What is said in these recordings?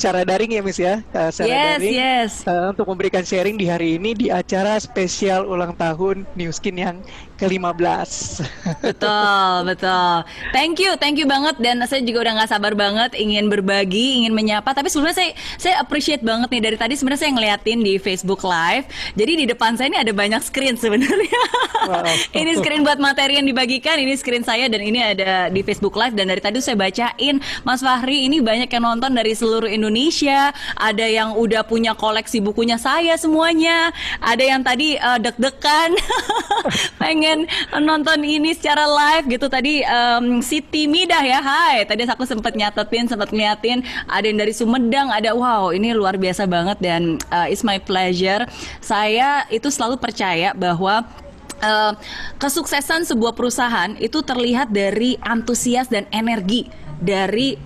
secara daring ya Miss ya, secara Yes, daring yes. untuk memberikan sharing di hari ini di acara spesial ulang tahun New Skin yang ke-15. Betul, betul. Thank you banget. Dan saya juga udah nggak sabar banget ingin berbagi, ingin menyapa. Tapi sebelumnya saya appreciate banget nih dari tadi sebenarnya saya ngeliatin di Facebook Live. Jadi di depan saya ini ada banyak screen sebenarnya. Wow. Ini screen buat materi yang dibagikan, ini screen saya dan ini ada di Facebook Live. Dan dari tadi saya bacain, Mas Fahri ini banyak yang nonton dari seluruh Indonesia. Ada yang udah punya koleksi bukunya saya semuanya. Ada yang tadi deg-degan pengen nonton ini secara live gitu. Tadi Siti Midah ya, hai. Tadi aku sempat nyatetin, sempat ngeliatin ada yang dari Sumedang, ada wow, ini luar biasa banget dan it's my pleasure. Saya itu selalu percaya bahwa kesuksesan sebuah perusahaan itu terlihat dari antusias dan energi dari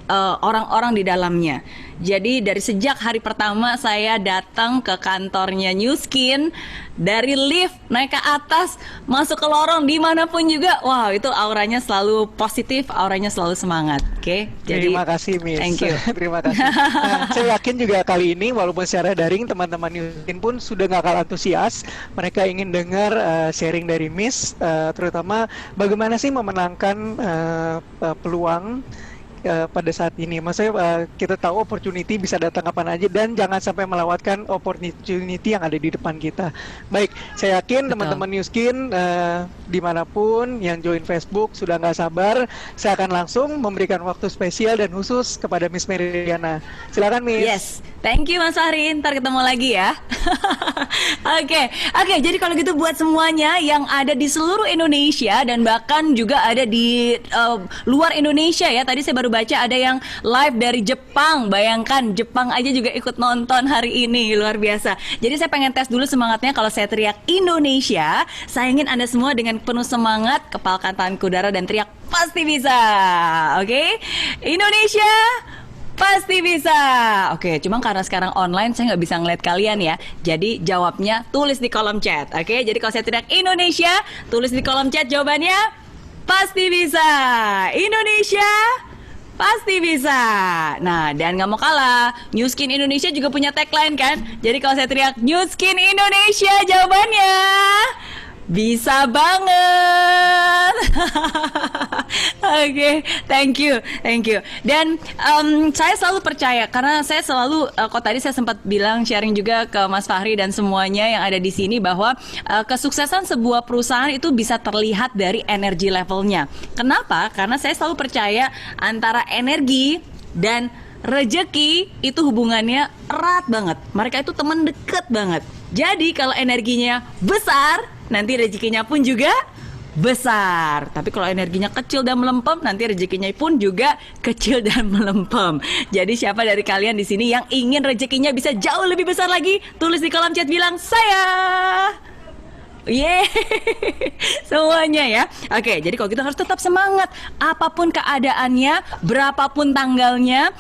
orang-orang di dalamnya. Jadi dari sejak hari pertama saya datang ke kantornya New Skin, dari lift naik ke atas, masuk ke lorong dimanapun juga, wow itu auranya selalu positif, auranya selalu semangat. Oke, jadi Terima kasih Miss. thank you. Terima kasih. Nah, saya yakin juga kali ini walaupun secara daring teman-teman New Skin pun sudah nggak kalah antusias. Mereka ingin dengar sharing dari Miss, terutama bagaimana sih memenangkan peluang pada saat ini. Maksudnya kita tahu opportunity bisa datang kapan aja dan jangan sampai melewatkan opportunity yang ada di depan kita. Baik, saya yakin Betul. teman-teman New Skin dimanapun yang join Facebook sudah nggak sabar. Saya akan langsung memberikan waktu spesial dan khusus kepada Miss Meridiana. Silakan Miss. Yes, thank you Mas Fahri. Ntar ketemu lagi ya. Oke. Jadi kalau gitu buat semuanya yang ada di seluruh Indonesia dan bahkan juga ada di luar Indonesia ya. Tadi saya baru baca ada yang live dari Jepang. Bayangkan Jepang aja juga ikut nonton hari ini, luar biasa. Jadi saya pengen tes dulu semangatnya kalau saya teriak Indonesia. Saya ingin Anda semua dengan penuh semangat kepalkan tangan ke udara dan teriak pasti bisa. Oke? Indonesia pasti bisa. Oke, cuma karena sekarang online saya nggak bisa ngeliat kalian ya. Jadi jawabnya tulis di kolom chat. Oke, jadi kalau saya teriak Indonesia, tulis di kolom chat jawabannya pasti bisa. Indonesia pasti bisa. Nah, dan nggak mau kalah, New Skin Indonesia juga punya tagline kan? Jadi kalau saya teriak New Skin Indonesia, jawabannya bisa banget. Oke, thank you. Dan saya selalu percaya karena saya selalu kok tadi saya sempat bilang sharing juga ke Mas Fahri dan semuanya yang ada di sini bahwa kesuksesan sebuah perusahaan itu bisa terlihat dari energi levelnya. Kenapa? Karena saya selalu percaya antara energi dan rejeki itu hubungannya erat banget. Mereka itu teman deket banget. Jadi kalau energinya besar, nanti rezekinya pun juga besar. Tapi kalau energinya kecil dan melempem, nanti rezekinya pun juga kecil dan melempem. Jadi siapa dari kalian di sini yang ingin rezekinya bisa jauh lebih besar lagi? Tulis di kolom chat bilang saya. Yeay, semuanya ya. Oke, jadi kalau gitu harus tetap semangat. Apapun keadaannya, berapapun tanggalnya,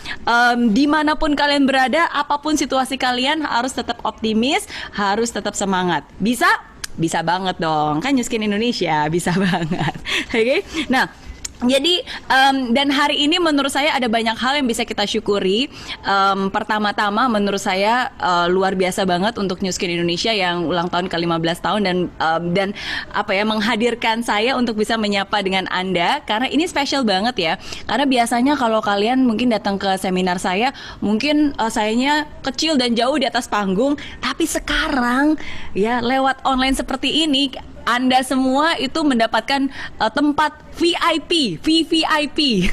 dimanapun kalian berada, apapun situasi kalian harus tetap optimis, harus tetap semangat. Bisa? Bisa banget dong. Kan New Skin Indonesia bisa banget. Oke, nah. Jadi dan hari ini menurut saya ada banyak hal yang bisa kita syukuri. Pertama-tama menurut saya luar biasa banget untuk New Skin Indonesia yang ulang tahun ke-15 tahun dan apa ya menghadirkan saya untuk bisa menyapa dengan Anda karena ini spesial banget ya. Karena biasanya kalau kalian mungkin datang ke seminar saya, mungkin sayanya kecil dan jauh di atas panggung, tapi sekarang ya lewat online seperti ini Anda semua itu mendapatkan tempat VIP, VVIP.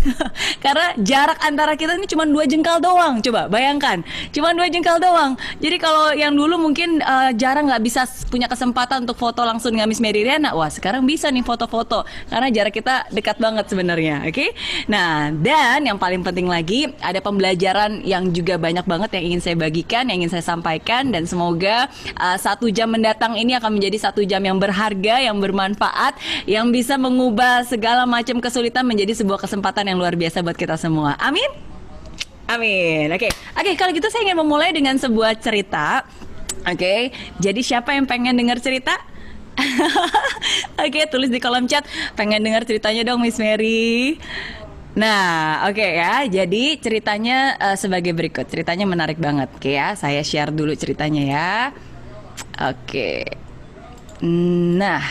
Karena jarak antara kita ini cuma 2 jengkal doang. Coba bayangkan, cuma 2 jengkal doang. Jadi kalau yang dulu mungkin jarang nggak bisa punya kesempatan untuk foto langsung dengan Miss Meridiana, wah sekarang bisa nih foto-foto. Karena jarak kita dekat banget sebenarnya, oke? Nah, dan yang paling penting lagi ada pembelajaran yang juga banyak banget yang ingin saya bagikan, yang ingin saya sampaikan, dan semoga 1 jam mendatang ini akan menjadi 1 jam yang berharga, yang bermanfaat, yang bisa mengubah segala macam kesulitan menjadi sebuah kesempatan yang luar biasa buat kita semua. Amin. Amin. Oke, kalau gitu saya ingin memulai dengan sebuah cerita. Oke, jadi siapa yang pengen dengar cerita? Oke, tulis di kolom chat. Pengen dengar ceritanya dong, Miss Mary. Nah, oke ya. Jadi ceritanya sebagai berikut. Ceritanya menarik banget. Oke ya, saya share dulu ceritanya ya. Oke. Nah,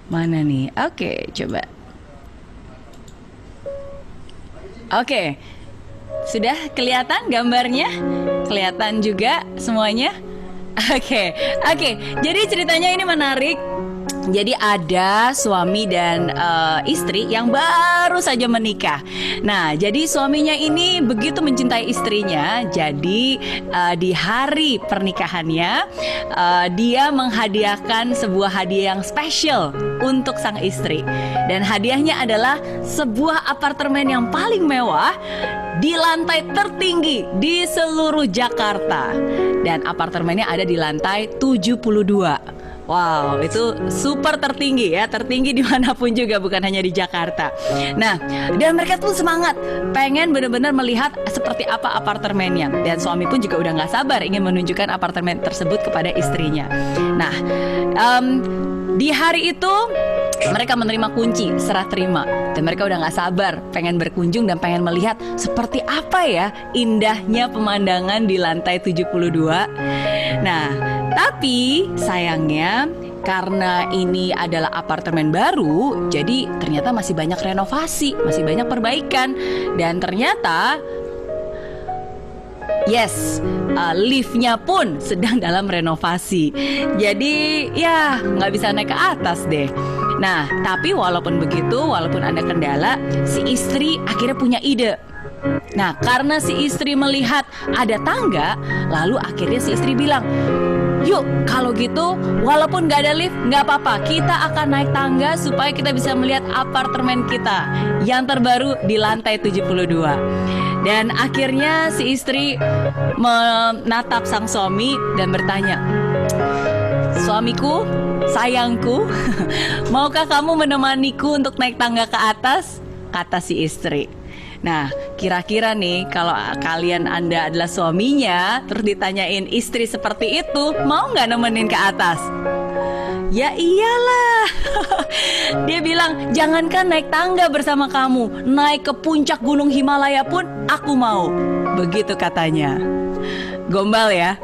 mana nih? Oke, coba. Oke. Sudah kelihatan gambarnya? Kelihatan juga semuanya? Oke. Jadi ceritanya ini menarik. Jadi ada suami dan istri yang baru saja menikah. Nah, jadi suaminya ini begitu mencintai istrinya. Jadi di hari pernikahannya dia menghadiahkan sebuah hadiah yang spesial untuk sang istri. Dan hadiahnya adalah sebuah apartemen yang paling mewah di lantai tertinggi di seluruh Jakarta. Dan apartemennya ada di lantai 72. Wow, itu super tertinggi ya, tertinggi dimanapun juga, bukan hanya di Jakarta. Nah, dan mereka tuh semangat, pengen benar-benar melihat seperti apa apartemennya. Dan suami pun juga udah gak sabar ingin menunjukkan apartemen tersebut kepada istrinya. Nah, di hari itu mereka menerima kunci serah terima. Dan mereka udah gak sabar pengen berkunjung dan pengen melihat seperti apa ya indahnya pemandangan di lantai 72. Nah, tapi sayangnya karena ini adalah apartemen baru, jadi ternyata masih banyak renovasi, masih banyak perbaikan. Dan ternyata liftnya pun sedang dalam renovasi. Jadi ya nggak bisa naik ke atas deh. Nah, tapi walaupun begitu, walaupun ada kendala, si istri akhirnya punya ide. Nah, karena si istri melihat ada tangga, lalu akhirnya si istri bilang, yuk kalau gitu walaupun gak ada lift gak apa-apa, kita akan naik tangga supaya kita bisa melihat apartemen kita yang terbaru di lantai 72. Dan akhirnya si istri menatap sang suami dan bertanya, suamiku, sayangku, maukah kamu menemaniku untuk naik tangga ke atas? Kata si istri. Nah, kira-kira nih kalau Anda adalah suaminya, terus ditanyain istri seperti itu, mau nggak nemenin ke atas? Ya iyalah. Dia bilang, jangankan naik tangga bersama kamu, naik ke puncak gunung Himalaya pun aku mau. Begitu katanya. Gombal ya.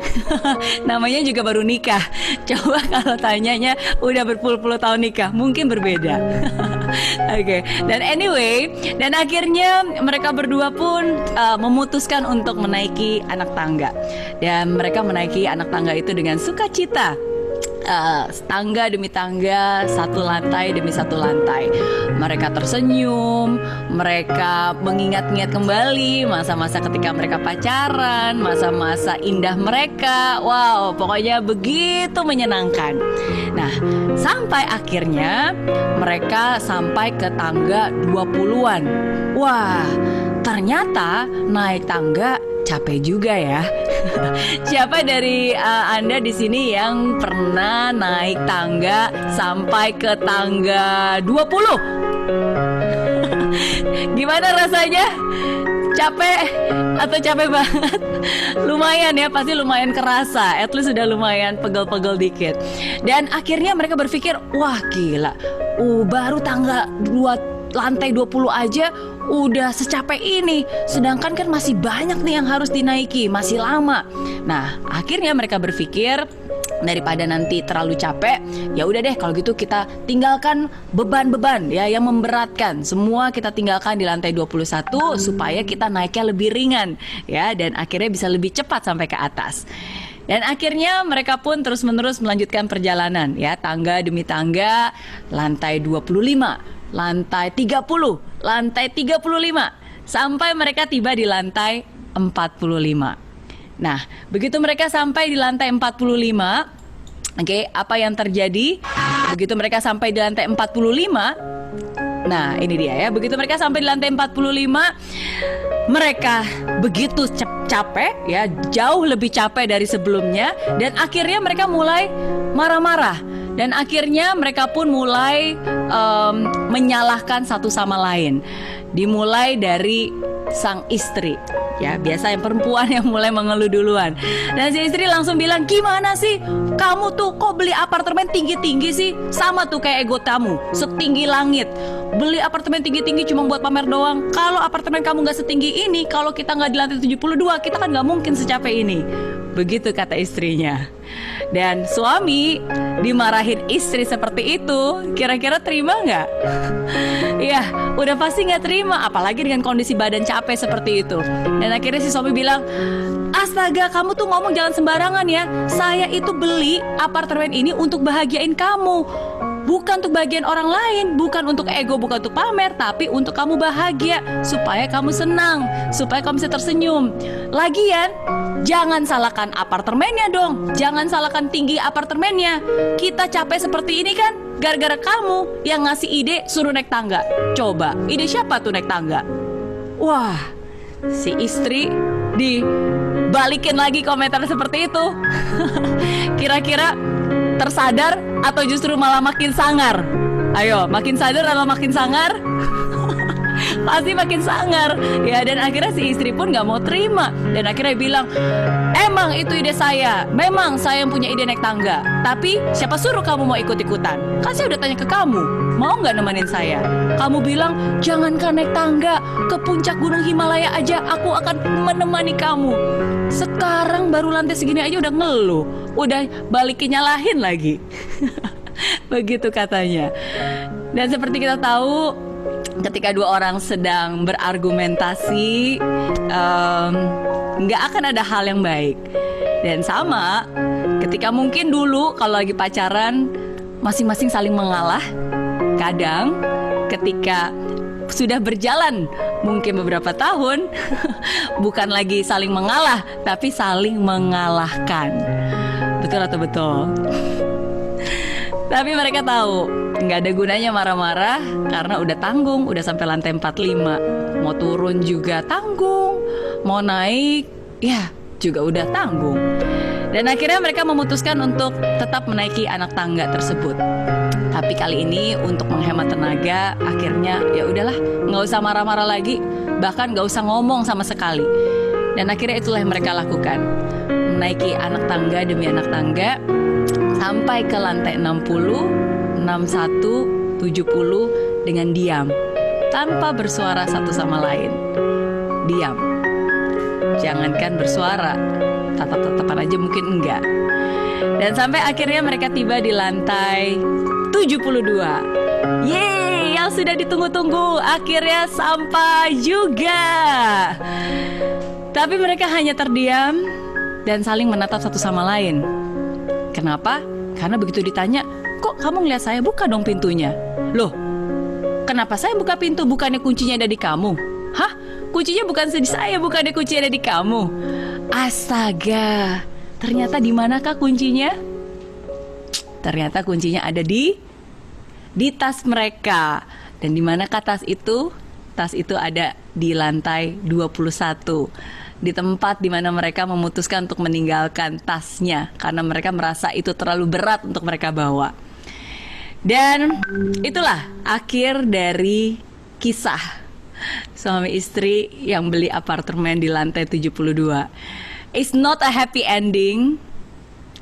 Namanya juga baru nikah. Coba kalau tanyanya udah berpuluh-puluh tahun nikah, mungkin berbeda. Oke. Dan anyway, dan akhirnya mereka berdua pun memutuskan untuk menaiki anak tangga. Dan mereka menaiki anak tangga itu dengan sukacita. Tangga demi tangga, satu lantai demi satu lantai. Mereka tersenyum, mereka mengingat-ingat kembali masa-masa ketika mereka pacaran, masa-masa indah mereka. Wow, pokoknya begitu menyenangkan. Nah, sampai akhirnya mereka sampai ke tangga 20-an. Wah, ternyata naik tangga capek juga ya. Siapa dari Anda di sini yang pernah naik tangga sampai ke tangga 20? Gimana rasanya? Capek atau capek banget? Lumayan ya, pasti lumayan kerasa. At least sudah lumayan pegel-pegel dikit. Dan akhirnya mereka berpikir, wah gila, baru tangga lantai 20 aja udah secapek ini, sedangkan kan masih banyak nih yang harus dinaiki, masih lama. Nah, akhirnya mereka berpikir, daripada nanti terlalu capek, ya udah deh kalau gitu kita tinggalkan beban-beban ya yang memberatkan. Semua kita tinggalkan di lantai 21 supaya kita naiknya lebih ringan ya, dan akhirnya bisa lebih cepat sampai ke atas. Dan akhirnya mereka pun terus-menerus melanjutkan perjalanan ya, tangga demi tangga, lantai 25, lantai 30, lantai 35, sampai mereka tiba di lantai 45. Nah, begitu mereka sampai di lantai 45, oke, apa yang terjadi? Begitu mereka sampai di lantai 45, nah ini dia ya, begitu mereka sampai di lantai 45, mereka begitu capek ya, jauh lebih capek dari sebelumnya. Dan akhirnya mereka mulai marah-marah. Dan akhirnya mereka pun mulai menyalahkan satu sama lain. Dimulai dari sang istri. Ya, biasa yang perempuan yang mulai mengeluh duluan. Dan si istri langsung bilang, gimana sih? Kamu tuh kok beli apartemen tinggi-tinggi sih? Sama tuh kayak ego kamu, setinggi langit. Beli apartemen tinggi-tinggi cuma buat pamer doang. Kalau apartemen kamu gak setinggi ini, kalau kita gak di lantai 72, kita kan gak mungkin secapek ini. Begitu kata istrinya. Dan suami dimarahin istri seperti itu, kira-kira terima nggak? Ya, udah pasti nggak terima, apalagi dengan kondisi badan capek seperti itu. Dan akhirnya si suami bilang, astaga, kamu tuh ngomong jangan sembarangan ya. Saya itu beli apartemen ini untuk bahagiain kamu, bukan untuk bagian orang lain, bukan untuk ego, bukan untuk pamer, tapi untuk kamu bahagia, supaya kamu senang, supaya kamu bisa tersenyum. Lagian, jangan salahkan apartemennya dong, jangan salahkan tinggi apartemennya. Kita capek seperti ini kan gara-gara kamu yang ngasih ide suruh naik tangga. Coba, ide siapa tuh naik tangga? Wah, si istri dibalikin lagi komentar seperti itu. Kira-kira tersadar atau justru malah makin sangar? Ayo, makin sadar atau makin sangar? Pasti makin sangar. Ya, dan akhirnya si istri pun gak mau terima. Dan akhirnya bilang, emang itu ide saya, memang saya yang punya ide naik tangga, tapi siapa suruh kamu mau ikut-ikutan? Kan saya udah tanya ke kamu, mau gak nemenin saya? Kamu bilang, jangankan naik tangga, ke puncak gunung Himalaya aja aku akan menemani kamu. Sekarang baru lantai segini aja udah ngeluh, udah balikin nyalahin lagi. Begitu katanya. Dan seperti kita tahu, ketika dua orang sedang berargumentasi, nggak akan ada hal yang baik. Dan sama, ketika mungkin dulu kalau lagi pacaran, masing-masing saling mengalah. Kadang ketika sudah berjalan mungkin beberapa tahun, bukan lagi saling mengalah, tapi saling mengalahkan. Betul atau betul? Tapi mereka tahu nggak ada gunanya marah-marah, karena udah tanggung, udah sampai lantai 45. Mau turun juga tanggung, mau naik ya juga udah tanggung. Dan akhirnya mereka memutuskan untuk tetap menaiki anak tangga tersebut. Tapi kali ini untuk menghemat tenaga, akhirnya ya udahlah, nggak usah marah-marah lagi, bahkan nggak usah ngomong sama sekali. Dan akhirnya itulah yang mereka lakukan, menaiki anak tangga demi anak tangga sampai ke lantai 60, 61, 70 dengan diam, tanpa bersuara satu sama lain. Diam. Jangankan bersuara, tatap-tatapan aja mungkin enggak. Dan sampai akhirnya mereka tiba di lantai 72. Yeay, yang sudah ditunggu-tunggu akhirnya sampai juga. Tapi mereka hanya terdiam dan saling menatap satu sama lain. Kenapa? Karena begitu ditanya, kok kamu ngeliat saya, buka dong pintunya. Loh, kenapa saya buka pintu, bukannya kuncinya ada di kamu? Hah? Kuncinya bukan di saya, bukannya kuncinya ada di kamu? Astaga, ternyata di manakah kuncinya? Ternyata kuncinya ada di tas mereka. Dan di manakah tas itu? Tas itu ada di lantai 21. Di tempat di mana mereka memutuskan untuk meninggalkan tasnya karena mereka merasa itu terlalu berat untuk mereka bawa. Dan itulah akhir dari kisah suami istri yang beli apartemen di lantai 72. It's not a happy ending,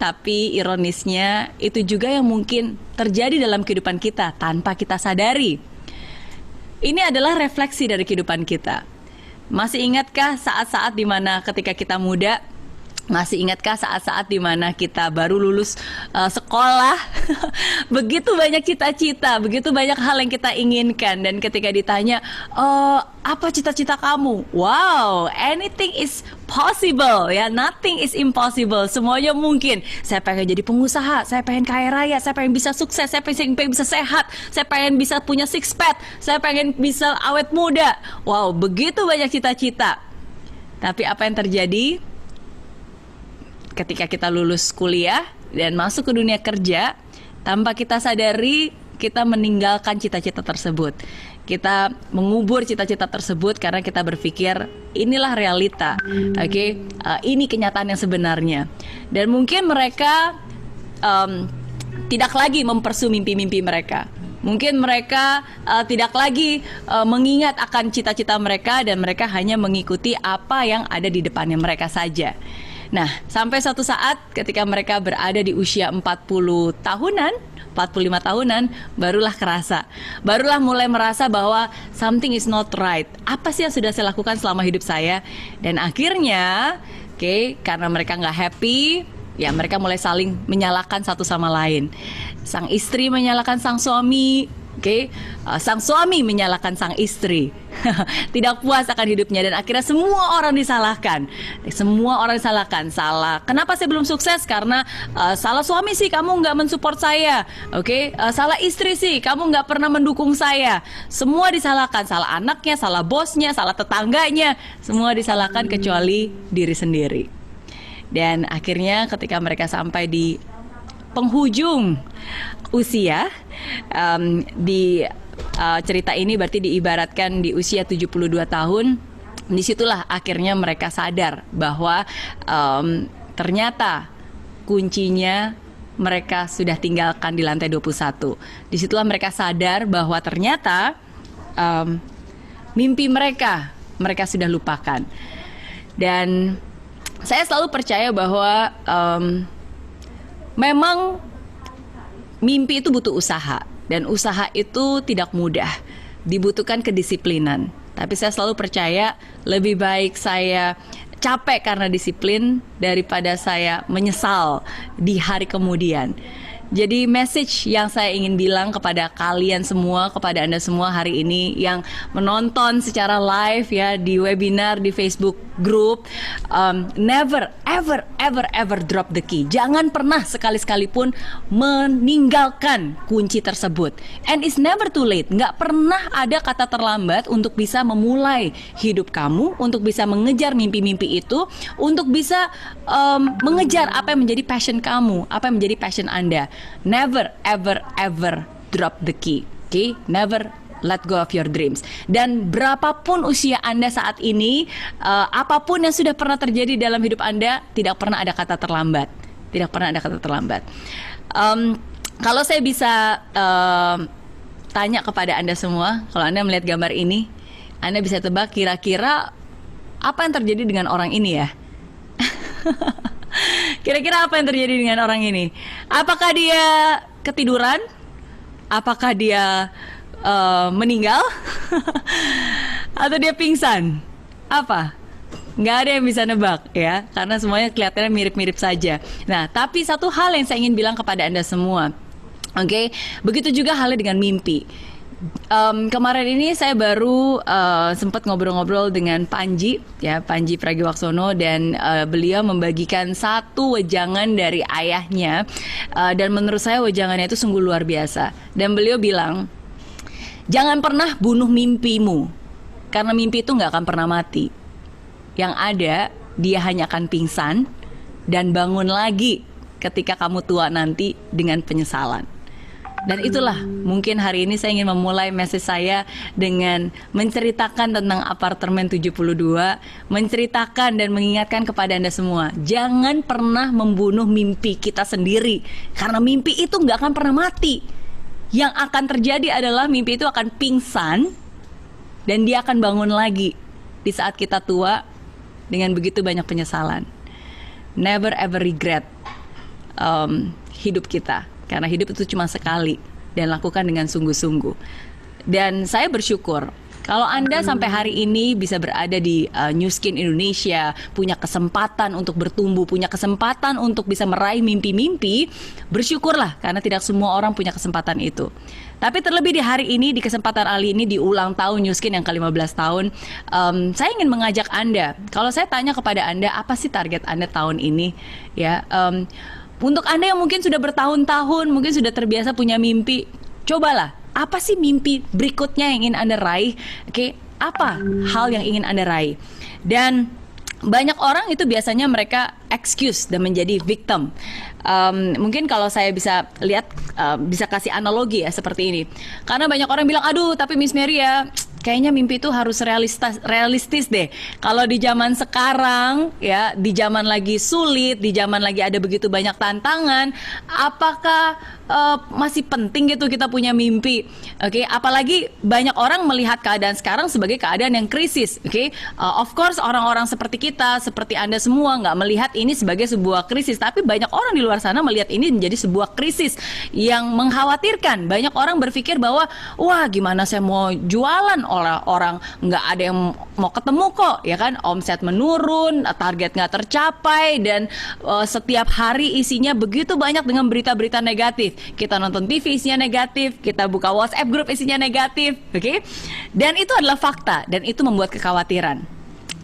tapi ironisnya itu juga yang mungkin terjadi dalam kehidupan kita tanpa kita sadari. Ini adalah refleksi dari kehidupan kita. Masih ingatkah saat-saat dimana ketika kita muda? Masih ingatkah saat-saat dimana kita baru lulus sekolah? Begitu banyak cita-cita, begitu banyak hal yang kita inginkan. Dan ketika ditanya, apa cita-cita kamu? Wow, anything is possible ya, nothing is impossible. Semuanya mungkin. Saya pengen jadi pengusaha, saya pengen kaya raya, saya pengen bisa sukses, saya pengen bisa sehat, saya pengen bisa punya six pack, saya pengen bisa awet muda. Wow, begitu banyak cita-cita. Tapi apa yang terjadi ketika kita lulus kuliah dan masuk ke dunia kerja, tanpa kita sadari kita meninggalkan cita-cita tersebut. Kita mengubur cita-cita tersebut karena kita berpikir inilah realita, ini kenyataan yang sebenarnya. Dan mungkin mereka tidak lagi mempersu mimpi-mimpi mereka. Mungkin mereka tidak lagi mengingat akan cita-cita mereka dan mereka hanya mengikuti apa yang ada di depannya mereka saja. Nah, sampai suatu saat ketika mereka berada di usia 40 tahunan, 45 tahunan, barulah kerasa. Barulah mulai merasa bahwa something is not right. Apa sih yang sudah saya lakukan selama hidup saya? Dan akhirnya, karena mereka nggak happy, ya mereka mulai saling menyalahkan satu sama lain. Sang istri menyalahkan sang suami, sang suami menyalahkan sang istri. Tidak puas akan hidupnya dan akhirnya semua orang disalahkan. Semua orang disalahkan. Salah. Kenapa saya belum sukses? Karena salah suami sih, kamu nggak mensupport saya. Salah istri sih, kamu nggak pernah mendukung saya. Semua disalahkan. Salah anaknya, salah bosnya, salah tetangganya. Semua disalahkan kecuali diri sendiri. Dan akhirnya ketika mereka sampai di penghujung usia, di cerita ini berarti diibaratkan di usia 72 tahun, disitulah akhirnya mereka sadar bahwa ternyata kuncinya mereka sudah tinggalkan di lantai 21. Disitulah mereka sadar bahwa ternyata mimpi mereka sudah lupakan. Dan saya selalu percaya bahwa memang mimpi itu butuh usaha, dan usaha itu tidak mudah, dibutuhkan kedisiplinan. Tapi saya selalu percaya lebih baik saya capek karena disiplin daripada saya menyesal di hari kemudian. Jadi message yang saya ingin bilang kepada kalian semua, kepada Anda semua hari ini yang menonton secara live ya di webinar di Facebook group, never ever drop the key. Jangan pernah sekali-sekali pun meninggalkan kunci tersebut. And it's never too late. Nggak pernah ada kata terlambat untuk bisa memulai hidup kamu, untuk bisa mengejar mimpi-mimpi itu, untuk bisa mengejar apa yang menjadi passion kamu, apa yang menjadi passion Anda. Never ever drop the key. Never let go of your dreams. Dan berapapun usia Anda saat ini, apapun yang sudah pernah terjadi dalam hidup Anda, tidak pernah ada kata terlambat. Tidak pernah ada kata terlambat. Kalau saya bisa tanya kepada Anda semua, kalau Anda melihat gambar ini, Anda bisa tebak kira-kira apa yang terjadi dengan orang ini ya? Kira-kira apa yang terjadi dengan orang ini? Apakah dia ketiduran? Apakah dia meninggal? Atau dia pingsan? Apa? Nggak ada yang bisa nebak ya, karena semuanya kelihatannya mirip-mirip saja. Nah, tapi satu hal yang saya ingin bilang kepada Anda semua, begitu juga halnya dengan mimpi. Kemarin ini saya baru sempat ngobrol-ngobrol dengan Panji Pragiwaksono, dan beliau membagikan satu wejangan dari ayahnya, dan menurut saya wejangannya itu sungguh luar biasa. Dan beliau bilang, jangan pernah bunuh mimpimu, karena mimpi itu nggak akan pernah mati. Yang ada, dia hanya akan pingsan dan bangun lagi ketika kamu tua nanti dengan penyesalan. Dan itulah mungkin hari ini saya ingin memulai message saya dengan menceritakan tentang apartemen 72, menceritakan dan mengingatkan kepada Anda semua, jangan pernah membunuh mimpi kita sendiri, karena mimpi itu nggak akan pernah mati. Yang akan terjadi adalah mimpi itu akan pingsan dan dia akan bangun lagi di saat kita tua dengan begitu banyak penyesalan. Never ever regret hidup kita, karena hidup itu cuma sekali, dan lakukan dengan sungguh-sungguh. Dan saya bersyukur kalau Anda sampai hari ini bisa berada di New Skin Indonesia, punya kesempatan untuk bertumbuh, punya kesempatan untuk bisa meraih mimpi-mimpi, bersyukurlah, karena tidak semua orang punya kesempatan itu. Tapi terlebih di hari ini, di kesempatan kali ini, di ulang tahun New Skin yang ke-15 tahun, saya ingin mengajak Anda, kalau saya tanya kepada Anda, apa sih target Anda tahun ini? Ya, untuk Anda yang mungkin sudah bertahun-tahun, mungkin sudah terbiasa punya mimpi, cobalah, apa sih mimpi berikutnya yang ingin Anda raih? Apa hal yang ingin Anda raih? Dan banyak orang itu biasanya mereka excuse dan menjadi victim. Mungkin kalau saya bisa lihat, bisa kasih analogi ya seperti ini. Karena banyak orang bilang, aduh tapi Miss Mary ya, kayaknya mimpi itu harus realistis deh. Kalau di zaman sekarang ya, di zaman lagi sulit, di zaman lagi ada begitu banyak tantangan, apakah masih penting gitu kita punya mimpi? Oke, apalagi banyak orang melihat keadaan sekarang sebagai keadaan yang krisis. Oke, of course orang-orang seperti kita, seperti Anda semua nggak melihat ini sebagai sebuah krisis, tapi banyak orang di luar sana melihat ini menjadi sebuah krisis yang mengkhawatirkan. Banyak orang berpikir bahwa wah, gimana saya mau jualan, orang nggak ada yang mau ketemu kok, ya kan? Omset menurun, target nggak tercapai, dan setiap hari isinya begitu banyak dengan berita-berita negatif. Kita nonton TV isinya negatif, kita buka WhatsApp grup isinya negatif, oke? Dan itu adalah fakta, dan itu membuat kekhawatiran.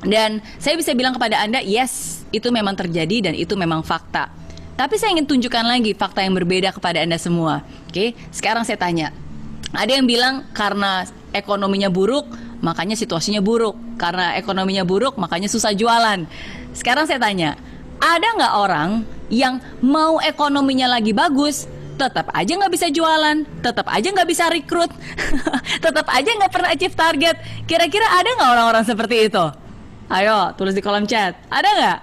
Dan saya bisa bilang kepada Anda, yes, itu memang terjadi dan itu memang fakta. Tapi saya ingin tunjukkan lagi fakta yang berbeda kepada Anda semua, oke? Sekarang saya tanya, ada yang bilang karena ekonominya buruk, makanya situasinya buruk. Karena ekonominya buruk, makanya susah jualan. Sekarang saya tanya, ada nggak orang yang mau ekonominya lagi bagus, tetap aja nggak bisa jualan, tetap aja nggak bisa rekrut, tetap aja nggak pernah achieve target? Kira-kira ada nggak orang-orang seperti itu? Ayo, tulis di kolom chat. Ada nggak?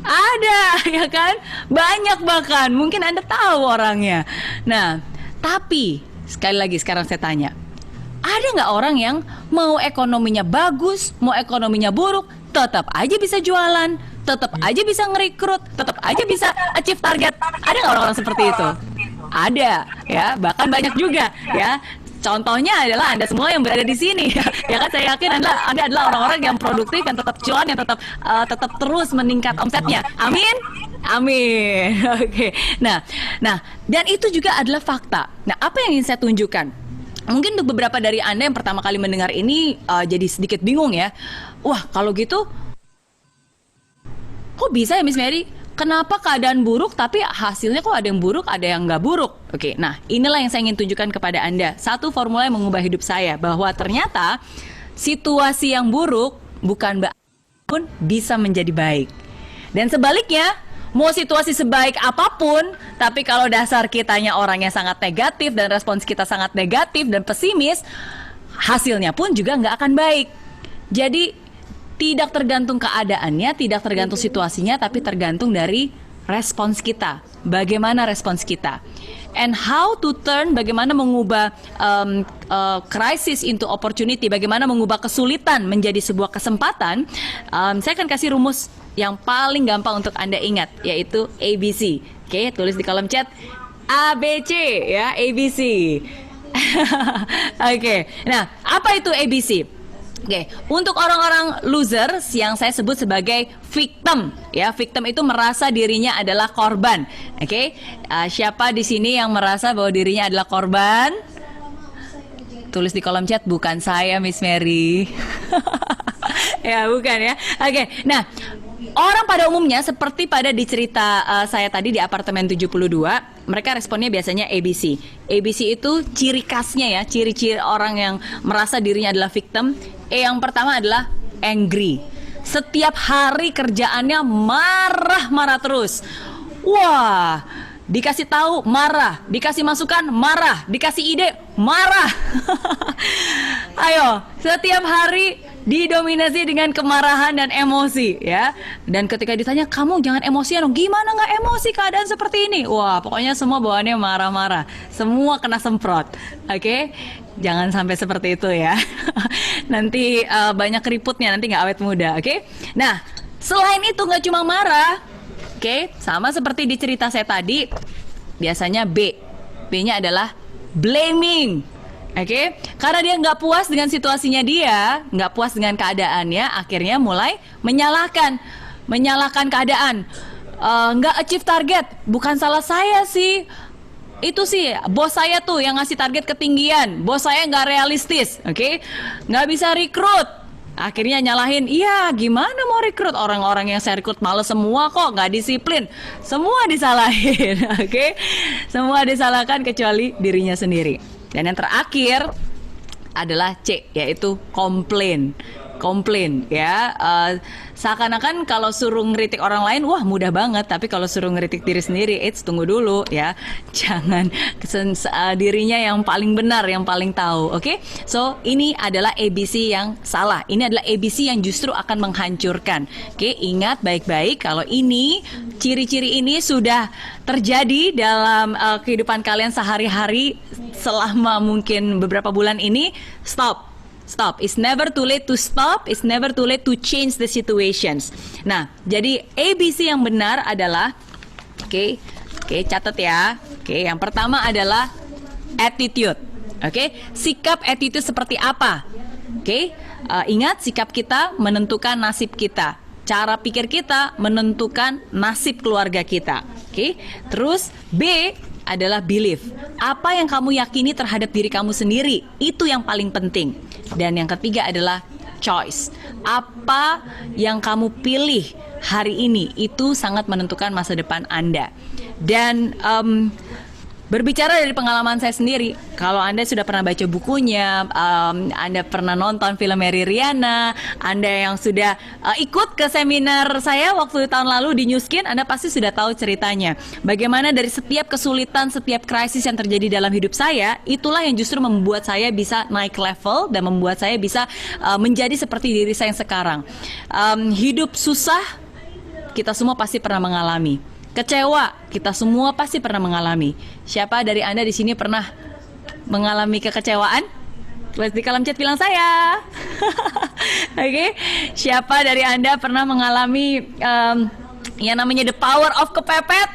Ada, ya kan? Banyak bahkan. Mungkin Anda tahu orangnya. Nah, tapi sekali lagi sekarang saya tanya, ada nggak orang yang mau ekonominya bagus, mau ekonominya buruk, tetap aja bisa jualan, tetap aja bisa ngerekrut, tetap aja bisa achieve target? Ada nggak orang-orang seperti itu? Ada, ya, bahkan banyak juga, ya. Contohnya adalah Anda semua yang berada di sini, ya kan? Saya yakin Anda adalah orang-orang yang produktif, yang tetap cuan, yang tetap terus meningkat omsetnya. Amin, amin. Oke. Nah, dan itu juga adalah fakta. Nah, apa yang ingin saya tunjukkan? Mungkin untuk beberapa dari Anda yang pertama kali mendengar ini jadi sedikit bingung ya. Wah, kalau gitu, kok bisa ya Miss Mary? Kenapa keadaan buruk tapi hasilnya kok ada yang buruk, ada yang nggak buruk? Oke, nah inilah yang saya ingin tunjukkan kepada Anda. Satu formula yang mengubah hidup saya, bahwa ternyata situasi yang buruk bukan pun bisa menjadi baik. Dan sebaliknya, mau situasi sebaik apapun, tapi kalau dasar kitanya orangnya sangat negatif dan respons kita sangat negatif dan pesimis, hasilnya pun juga nggak akan baik. Jadi tidak tergantung keadaannya, tidak tergantung situasinya, tapi tergantung dari respons kita. Bagaimana respons kita? And how to turn, bagaimana mengubah crisis into opportunity, bagaimana mengubah kesulitan menjadi sebuah kesempatan. Saya akan kasih rumus yang paling gampang untuk Anda ingat, yaitu ABC. Oke, tulis di kolom chat ABC ya, ABC. Oke, nah apa itu ABC? Oke, untuk orang-orang losers yang saya sebut sebagai victim, ya, victim itu merasa dirinya adalah korban. Oke, siapa di sini yang merasa bahwa dirinya adalah korban? Tulis di kolom chat, bukan saya, Miss Mary. Ya, bukan ya. Oke, nah, orang pada umumnya seperti pada di cerita saya tadi di apartemen 72, mereka responnya biasanya ABC. ABC itu ciri khasnya ya, ciri-ciri orang yang merasa dirinya adalah victim. Yang pertama adalah angry. Setiap hari kerjaannya marah-marah terus. Wah, dikasih tahu marah, dikasih masukan marah, dikasih ide marah. Ayo, setiap hari didominasi dengan kemarahan dan emosi ya. Dan ketika ditanya, kamu jangan emosian dong, gimana nggak emosi keadaan seperti ini? Wah, pokoknya semua bawaannya marah-marah, semua kena semprot. Oke, jangan sampai seperti itu ya. Nanti banyak keriputnya, nanti nggak awet muda. Oke, nah selain itu nggak cuma marah. Oke, sama seperti di cerita saya tadi, biasanya B-nya adalah blaming. Oke, karena dia nggak puas dengan situasinya dia, nggak puas dengan keadaannya, akhirnya mulai menyalahkan keadaan. Nggak achieve target, bukan salah saya sih. Itu sih bos saya tuh yang ngasih target ketinggian, bos saya nggak realistis, oke, nggak bisa rekrut. Akhirnya nyalahin, iya gimana mau rekrut, orang-orang yang saya rekrut males semua kok, nggak disiplin, semua disalahin. Oke, semua disalahkan kecuali dirinya sendiri. Dan yang terakhir adalah C, yaitu komplain. komplain ya. Seakan-akan kalau suruh ngeritik orang lain, wah mudah banget. Tapi kalau suruh ngeritik diri sendiri, tunggu dulu ya. Jangan dirinya yang paling benar, yang paling tahu. Oke? So, ini adalah ABC yang salah. Ini adalah ABC yang justru akan menghancurkan. Oke, ingat baik-baik kalau ini, ciri-ciri ini sudah terjadi dalam kehidupan kalian sehari-hari selama mungkin beberapa bulan ini, stop. Stop. It's never too late to stop. It's never too late to change the situations. Nah, jadi ABC yang benar adalah, oke, catat ya. Oke, yang pertama adalah attitude. Oke, sikap attitude seperti apa? Oke, ingat sikap kita menentukan nasib kita. Cara pikir kita menentukan nasib keluarga kita. Oke, terus B adalah belief. Apa yang kamu yakini terhadap diri kamu sendiri, itu yang paling penting. Dan yang ketiga adalah choice. Apa yang kamu pilih hari ini, itu sangat menentukan masa depan Anda. Dan berbicara dari pengalaman saya sendiri, kalau Anda sudah pernah baca bukunya, Anda pernah nonton film Mary Riana, Anda yang sudah ikut ke seminar saya waktu tahun lalu di New Skin, Anda pasti sudah tahu ceritanya. Bagaimana dari setiap kesulitan, setiap krisis yang terjadi dalam hidup saya, itulah yang justru membuat saya bisa naik level dan membuat saya bisa menjadi seperti diri saya yang sekarang. Hidup susah, kita semua pasti pernah mengalami. Kecewa, kita semua pasti pernah mengalami. Siapa dari Anda di sini pernah mengalami kekecewaan? Tulis di kolom chat bilang saya. Oke. Siapa dari Anda pernah mengalami yang namanya the power of kepepet?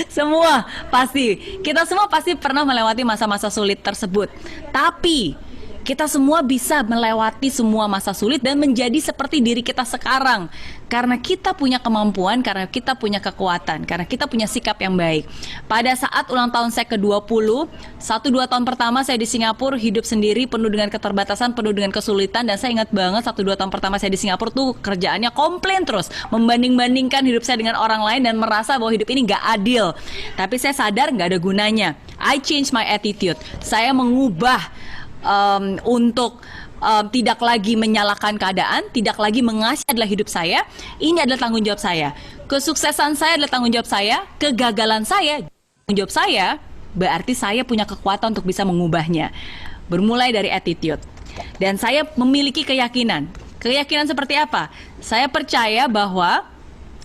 Semua pasti. Kita semua pasti pernah melewati masa-masa sulit tersebut. Tapi kita semua bisa melewati semua masa sulit dan menjadi seperti diri kita sekarang. Karena kita punya kemampuan, karena kita punya kekuatan, karena kita punya sikap yang baik. Pada saat ulang tahun saya ke-20, 1-2 tahun pertama saya di Singapura, hidup sendiri, penuh dengan keterbatasan, penuh dengan kesulitan. Dan saya ingat banget 1-2 tahun pertama saya di Singapura tuh kerjaannya komplain terus. Membanding-bandingkan hidup saya dengan orang lain dan merasa bahwa hidup ini gak adil. Tapi saya sadar gak ada gunanya. I change my attitude. Saya mengubah untuk tidak lagi menyalahkan keadaan, tidak lagi mengasih adalah hidup saya. Ini adalah tanggung jawab saya. Kesuksesan saya adalah tanggung jawab saya. Kegagalan saya, tanggung jawab saya. Berarti saya punya kekuatan untuk bisa mengubahnya. Bermulai dari attitude. Dan saya memiliki keyakinan. Keyakinan seperti apa? Saya percaya bahwa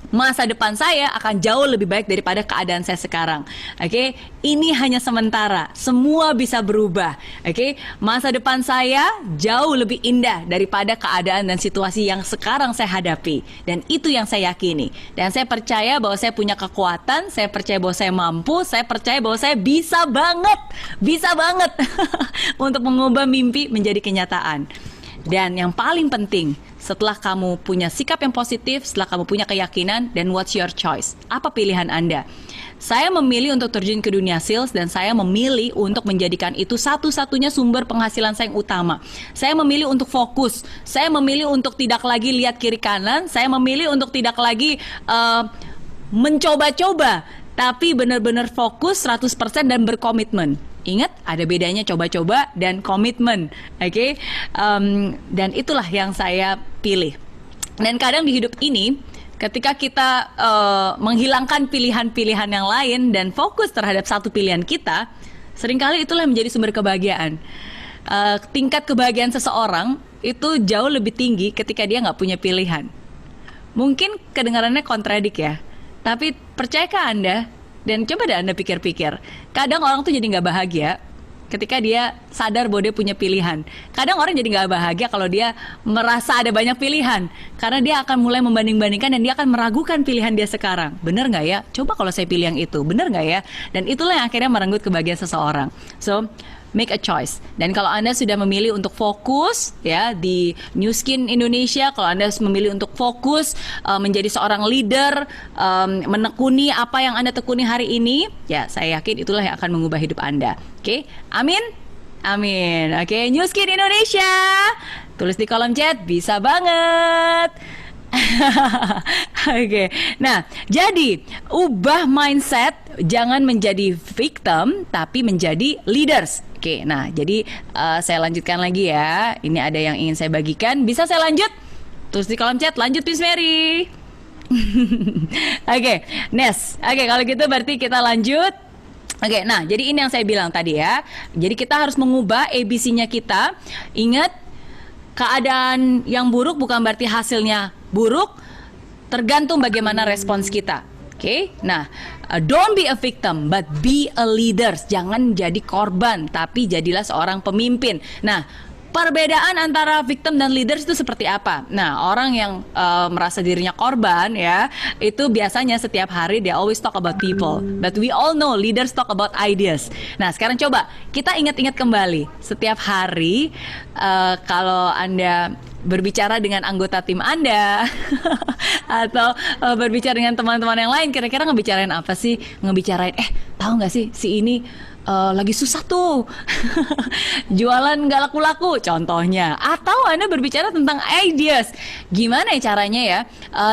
masa depan saya akan jauh lebih baik daripada keadaan saya sekarang. Oke, ini hanya sementara. Semua bisa berubah. Oke, masa depan saya jauh lebih indah daripada keadaan dan situasi yang sekarang saya hadapi. Dan itu yang saya yakini. Dan saya percaya bahwa saya punya kekuatan. Saya percaya bahwa saya mampu. Saya percaya bahwa saya bisa banget untuk mengubah mimpi menjadi kenyataan. Dan yang paling penting, setelah kamu punya sikap yang positif, setelah kamu punya keyakinan, then what's your choice? Apa pilihan Anda? Saya memilih untuk terjun ke dunia sales dan saya memilih untuk menjadikan itu satu-satunya sumber penghasilan saya yang utama. Saya memilih untuk fokus. Saya memilih untuk tidak lagi lihat kiri kanan. Saya memilih untuk tidak lagi mencoba-coba, tapi benar-benar fokus 100% dan berkomitmen. Ingat, ada bedanya coba-coba dan komitmen, oke? Dan itulah yang saya pilih. Dan kadang di hidup ini, ketika kita menghilangkan pilihan-pilihan yang lain dan fokus terhadap satu pilihan kita, seringkali itulah yang menjadi sumber kebahagiaan. Tingkat kebahagiaan seseorang itu jauh lebih tinggi ketika dia nggak punya pilihan. Mungkin kedengarannya kontradik ya, tapi percayakah Anda? Dan coba deh Anda pikir-pikir, kadang orang tuh jadi nggak bahagia ketika dia sadar bahwa dia punya pilihan. Kadang orang jadi nggak bahagia kalau dia merasa ada banyak pilihan, karena dia akan mulai membanding-bandingkan dan dia akan meragukan pilihan dia sekarang. Bener nggak ya? Coba kalau saya pilih yang itu, bener nggak ya? Dan itulah yang akhirnya merenggut kebahagiaan seseorang. So, make a choice. Dan kalau Anda sudah memilih untuk fokus ya di New Skin Indonesia, kalau Anda memilih untuk fokus menjadi seorang leader, menekuni apa yang Anda tekuni hari ini, ya saya yakin itulah yang akan mengubah hidup Anda. Oke, amin. Amin. Oke, New Skin Indonesia. Tulis di kolom chat, bisa banget. Oke, nah jadi ubah mindset, jangan menjadi victim tapi menjadi leaders. Oke, nah jadi saya lanjutkan lagi ya. Ini ada yang ingin saya bagikan. Bisa saya lanjut? Terus di kolom chat, lanjut Miss Mary. Oke, Nes. Oke, kalau gitu berarti kita lanjut. Oke, nah jadi ini yang saya bilang tadi ya. Jadi kita harus mengubah ABC-nya kita. Ingat, keadaan yang buruk bukan berarti hasilnya buruk, tergantung bagaimana respons kita. Oke, nah don't be a victim but be a leader. Jangan jadi korban, tapi jadilah seorang pemimpin. Nah, perbedaan antara victim dan leaders itu seperti apa? Nah, orang yang merasa dirinya korban ya, itu biasanya setiap hari they always talk about people. But we all know leaders talk about ideas. Nah, sekarang coba kita ingat-ingat kembali. Setiap hari kalau Anda berbicara dengan anggota tim Anda atau berbicara dengan teman-teman yang lain, kira-kira ngebicarain apa sih? Ngebicarain, tahu nggak sih si ini lagi susah tuh jualan nggak laku-laku contohnya, atau Anda berbicara tentang ideas, gimana ya caranya ya,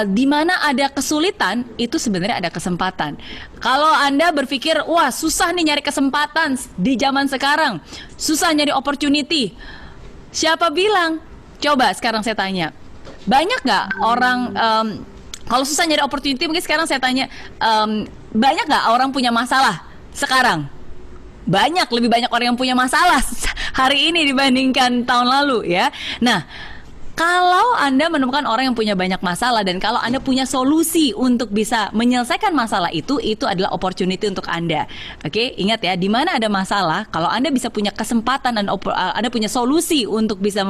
di mana ada kesulitan itu sebenarnya ada kesempatan. Kalau Anda berpikir wah susah nih nyari kesempatan di zaman sekarang, susah nyari opportunity, siapa bilang? Coba sekarang saya tanya, banyak nggak orang kalau susah nyari opportunity, mungkin sekarang saya tanya, banyak nggak orang punya masalah sekarang? Banyak, lebih banyak orang yang punya masalah hari ini dibandingkan tahun lalu ya. Nah, kalau Anda menemukan orang yang punya banyak masalah dan kalau Anda punya solusi untuk bisa menyelesaikan masalah itu adalah opportunity untuk Anda. Oke, ingat ya, di mana ada masalah, kalau Anda bisa punya kesempatan dan Anda punya solusi untuk bisa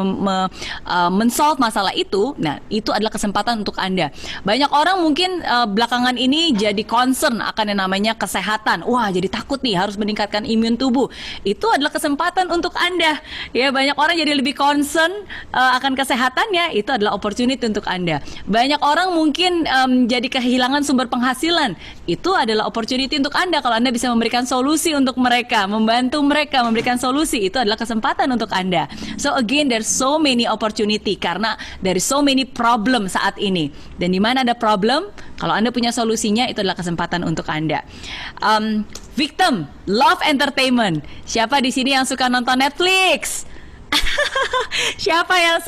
men-solve masalah itu, nah itu adalah kesempatan untuk Anda. Banyak orang mungkin belakangan ini jadi concern akan yang namanya kesehatan. Wah, jadi takut nih harus meningkatkan imun tubuh. Itu adalah kesempatan untuk Anda. Ya, banyak orang jadi lebih concern akan kesehatan. Itu adalah opportunity untuk Anda. Banyak orang mungkin jadi kehilangan sumber penghasilan. Itu adalah opportunity untuk Anda. Kalau Anda bisa memberikan solusi untuk mereka, membantu mereka, memberikan solusi, itu adalah kesempatan untuk Anda. So again, there's so many opportunity karena there is so many problem saat ini. Dan di mana ada problem, kalau Anda punya solusinya, itu adalah kesempatan untuk Anda. Victim, love entertainment. Siapa di sini yang suka nonton Netflix? Siapa yang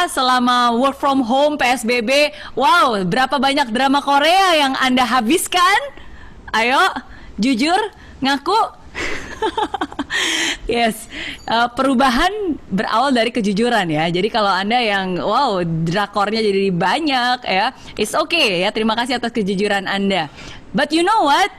selama work from home PSBB, wow, berapa banyak drama Korea yang Anda habiskan? Ayo, jujur, ngaku. Yes, perubahan berawal dari kejujuran ya. Jadi kalau Anda yang wow, drakornya jadi banyak ya, it's okay ya. Terima kasih atas kejujuran Anda. But you know what?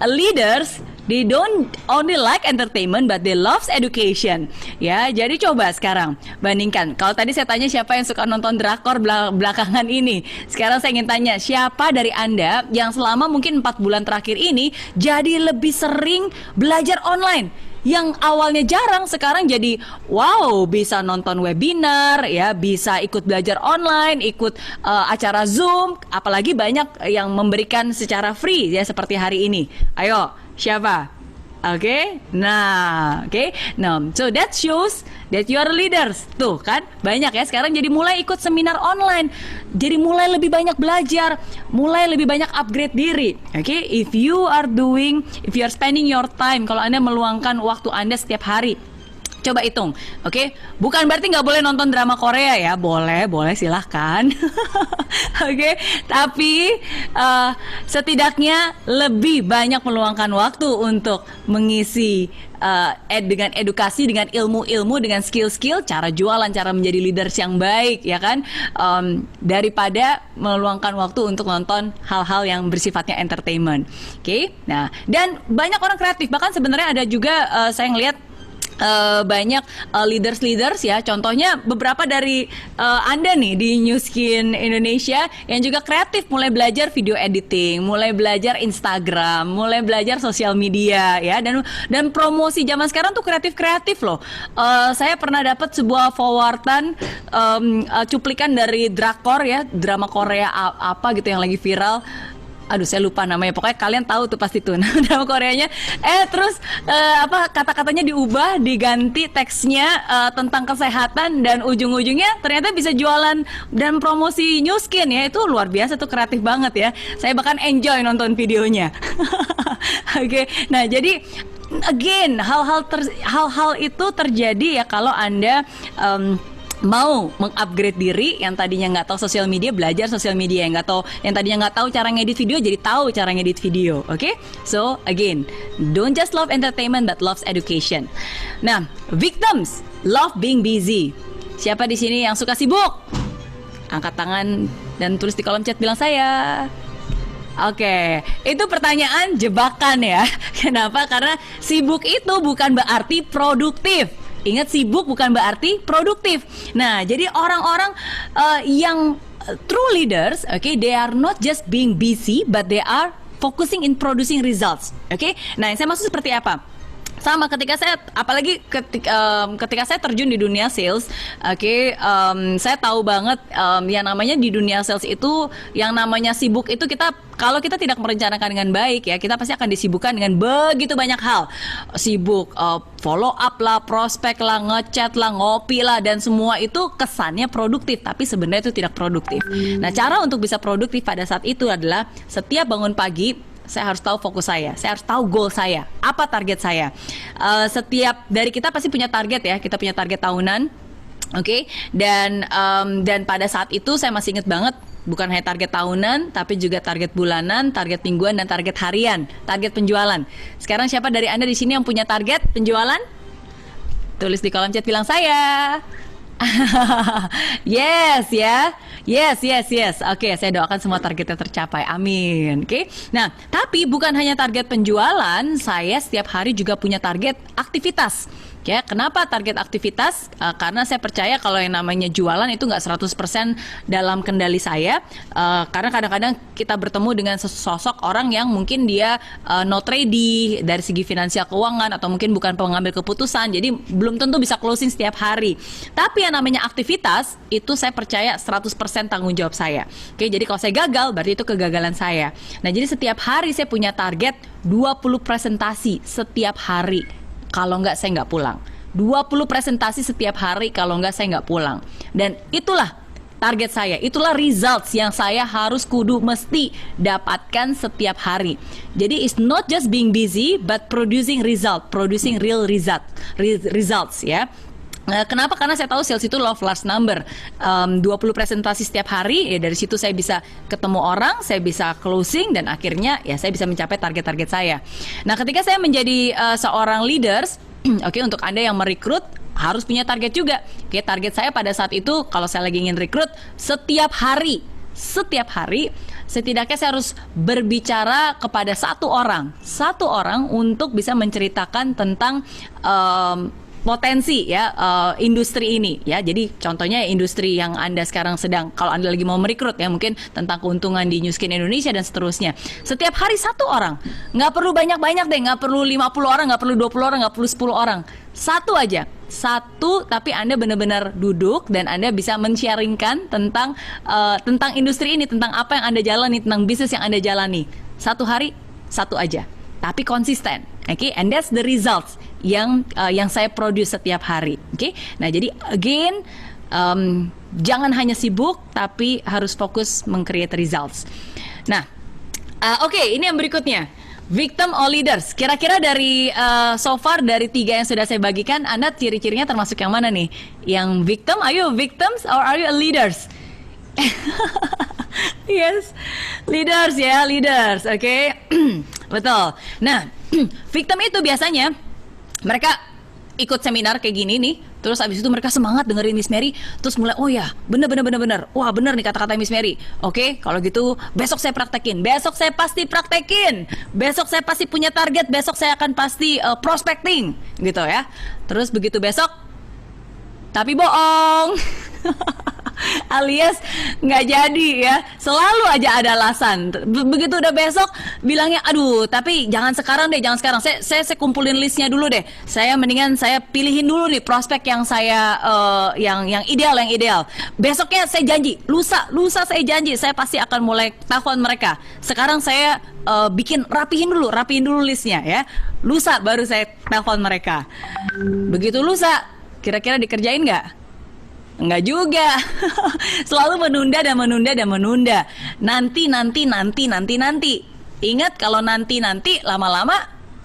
Leaders, they don't only like entertainment but they loves education. Ya, jadi coba sekarang bandingkan. Kalau tadi saya tanya siapa yang suka nonton drakor belakangan ini. Sekarang saya ingin tanya, siapa dari Anda yang selama mungkin 4 bulan terakhir ini jadi lebih sering belajar online? Yang awalnya jarang sekarang jadi wow, bisa nonton webinar ya, bisa ikut belajar online, ikut acara Zoom, apalagi banyak yang memberikan secara free ya seperti hari ini. Ayo, siapa? Oke, nah, so that shows that you are leaders. Tuh kan, banyak ya sekarang jadi mulai ikut seminar online, jadi mulai lebih banyak belajar, mulai lebih banyak upgrade diri. Oke, if you are spending your time, kalau Anda meluangkan waktu Anda setiap hari, coba hitung, oke? Bukan berarti nggak boleh nonton drama Korea ya, boleh silahkan. Oke, tapi setidaknya lebih banyak meluangkan waktu untuk mengisi dengan edukasi, dengan ilmu-ilmu, dengan skill-skill, cara jualan, cara menjadi leaders yang baik, ya kan? Daripada meluangkan waktu untuk nonton hal-hal yang bersifatnya entertainment. Oke, nah, dan banyak orang kreatif, bahkan sebenarnya ada juga saya ngelihat banyak leaders ya, contohnya beberapa dari Anda nih di New Skin Indonesia yang juga kreatif, mulai belajar video editing, mulai belajar Instagram, mulai belajar sosial media ya, dan promosi zaman sekarang tuh kreatif loh. Saya pernah dapat sebuah forwardan cuplikan dari drakor ya, drama Korea apa gitu yang lagi viral. aduh saya lupa namanya, pokoknya kalian tahu tuh pasti tuh nama Koreanya. Terus apa kata-katanya diubah, diganti teksnya tentang kesehatan, dan ujung-ujungnya ternyata bisa jualan dan promosi New Skin ya. Itu luar biasa tuh, kreatif banget ya. Saya bahkan enjoy nonton videonya. Oke, nah jadi again hal-hal itu terjadi ya kalau Anda mau mengupgrade diri. Yang tadinya nggak tahu sosial media, belajar sosial media. Yang tadinya nggak tahu cara ngedit video, jadi tahu cara ngedit video. Oke? So again, don't just love entertainment but loves education. Nah, victims love being busy. Siapa di sini yang suka sibuk? Angkat tangan dan tulis di kolom chat bilang saya. Oke, itu pertanyaan jebakan ya. Kenapa? Karena sibuk itu bukan berarti produktif. Ingat, sibuk bukan berarti produktif. Nah, jadi orang-orang yang true leaders, okay, they are not just being busy, but they are focusing in producing results. Okay? Nah, yang saya maksud seperti apa? Sama ketika saya, apalagi ketika saya terjun di dunia sales, saya tahu banget yang namanya di dunia sales itu, yang namanya sibuk itu kalau kita tidak merencanakan dengan baik ya, kita pasti akan disibukkan dengan begitu banyak hal. Sibuk follow up lah, prospek lah, ngechat lah, ngopi lah, dan semua itu kesannya produktif, tapi sebenarnya itu tidak produktif. Nah, cara untuk bisa produktif pada saat itu adalah setiap bangun pagi, saya harus tahu fokus saya harus tahu goal saya, apa target saya. Setiap dari kita pasti punya target ya, kita punya target tahunan, oke? Dan pada saat itu saya masih ingat banget, bukan hanya target tahunan, tapi juga target bulanan, target mingguan, dan target harian, target penjualan. Sekarang siapa dari Anda di sini yang punya target penjualan? Tulis di kolom chat bilang saya. Yes ya, yes. Oke, saya doakan semua targetnya tercapai, amin. Oke, nah tapi bukan hanya target penjualan, saya setiap hari juga punya target aktivitas. Ya, kenapa target aktivitas? Karena saya percaya kalau yang namanya jualan itu nggak 100% dalam kendali saya. Karena kadang-kadang kita bertemu dengan sosok orang yang mungkin dia not ready dari segi finansial keuangan, atau mungkin bukan pengambil keputusan, jadi belum tentu bisa closing setiap hari. Tapi yang namanya aktivitas itu saya percaya 100% tanggung jawab saya. Oke, jadi kalau saya gagal berarti itu kegagalan saya. Nah, jadi setiap hari saya punya target 20 presentasi setiap hari. Kalau enggak saya enggak pulang. 20 presentasi setiap hari, kalau enggak saya enggak pulang. Dan itulah target saya, itulah results yang saya harus kudu mesti dapatkan setiap hari. Jadi it's not just being busy but producing producing real results ya. Kenapa? Karena saya tahu sales itu law of large number. 20 presentasi setiap hari, ya dari situ saya bisa ketemu orang, saya bisa closing, dan akhirnya ya saya bisa mencapai target-target saya. Nah, ketika saya menjadi seorang leaders, oke, untuk Anda yang merekrut harus punya target juga. Oke, target saya pada saat itu kalau saya lagi ingin rekrut, setiap hari setidaknya saya harus berbicara kepada satu orang untuk bisa menceritakan tentang potensi ya industri ini ya. Jadi contohnya industri yang Anda sekarang sedang, kalau Anda lagi mau merekrut ya, mungkin tentang keuntungan di New Skin Indonesia dan seterusnya. Setiap hari satu orang, nggak perlu banyak-banyak deh, nggak perlu 50 orang, nggak perlu 20 orang, nggak perlu 10 orang, satu aja, tapi Anda benar-benar duduk dan Anda bisa men-sharingkan tentang industri ini, tentang apa yang Anda jalani, tentang bisnis yang Anda jalani. Satu hari satu aja, tapi konsisten. Oke, and that's the results yang saya produce setiap hari. Oke, nah jadi again, jangan hanya sibuk, tapi harus fokus meng-create results. Nah, oke, ini yang berikutnya, victim or leaders. Kira-kira dari so far dari 3 yang sudah saya bagikan, Anda ciri-cirinya termasuk yang mana nih? Yang victim? Are you victims or are you a leaders? Yes, leaders ya, leaders. Oke, betul. Nah, victim itu biasanya mereka ikut seminar kayak gini nih, terus abis itu mereka semangat dengerin Miss Mary, terus mulai, oh ya, bener, wah bener nih kata-kata Miss Mary. Oke, kalau gitu besok saya praktekin, besok saya pasti praktekin, besok saya pasti punya target, besok saya akan pasti prospecting, gitu ya. Terus begitu besok, tapi bohong. alias nggak jadi ya. Selalu aja ada alasan. Begitu udah besok bilangnya, aduh tapi jangan sekarang deh, jangan sekarang. Saya kumpulin listnya dulu deh. Saya mendingan saya pilihin dulu nih prospek yang saya yang ideal. Besoknya saya janji, lusa saya janji saya pasti akan mulai telepon mereka. Sekarang saya rapihin dulu listnya ya. Lusa baru saya telepon mereka. Begitu lusa, kira-kira dikerjain nggak? Nggak juga. Selalu menunda. Nanti. Ingat kalau nanti lama-lama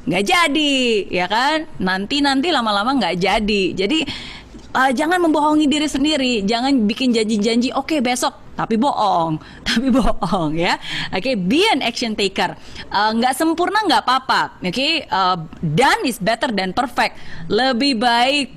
nggak jadi, ya kan? Nanti lama-lama nggak jadi. Jadi jangan membohongi diri sendiri. Jangan bikin janji-janji. Oke, besok. Tapi bohong ya. Oke, be an action taker. Nggak sempurna nggak apa-apa. Oke, done is better than perfect. Lebih baik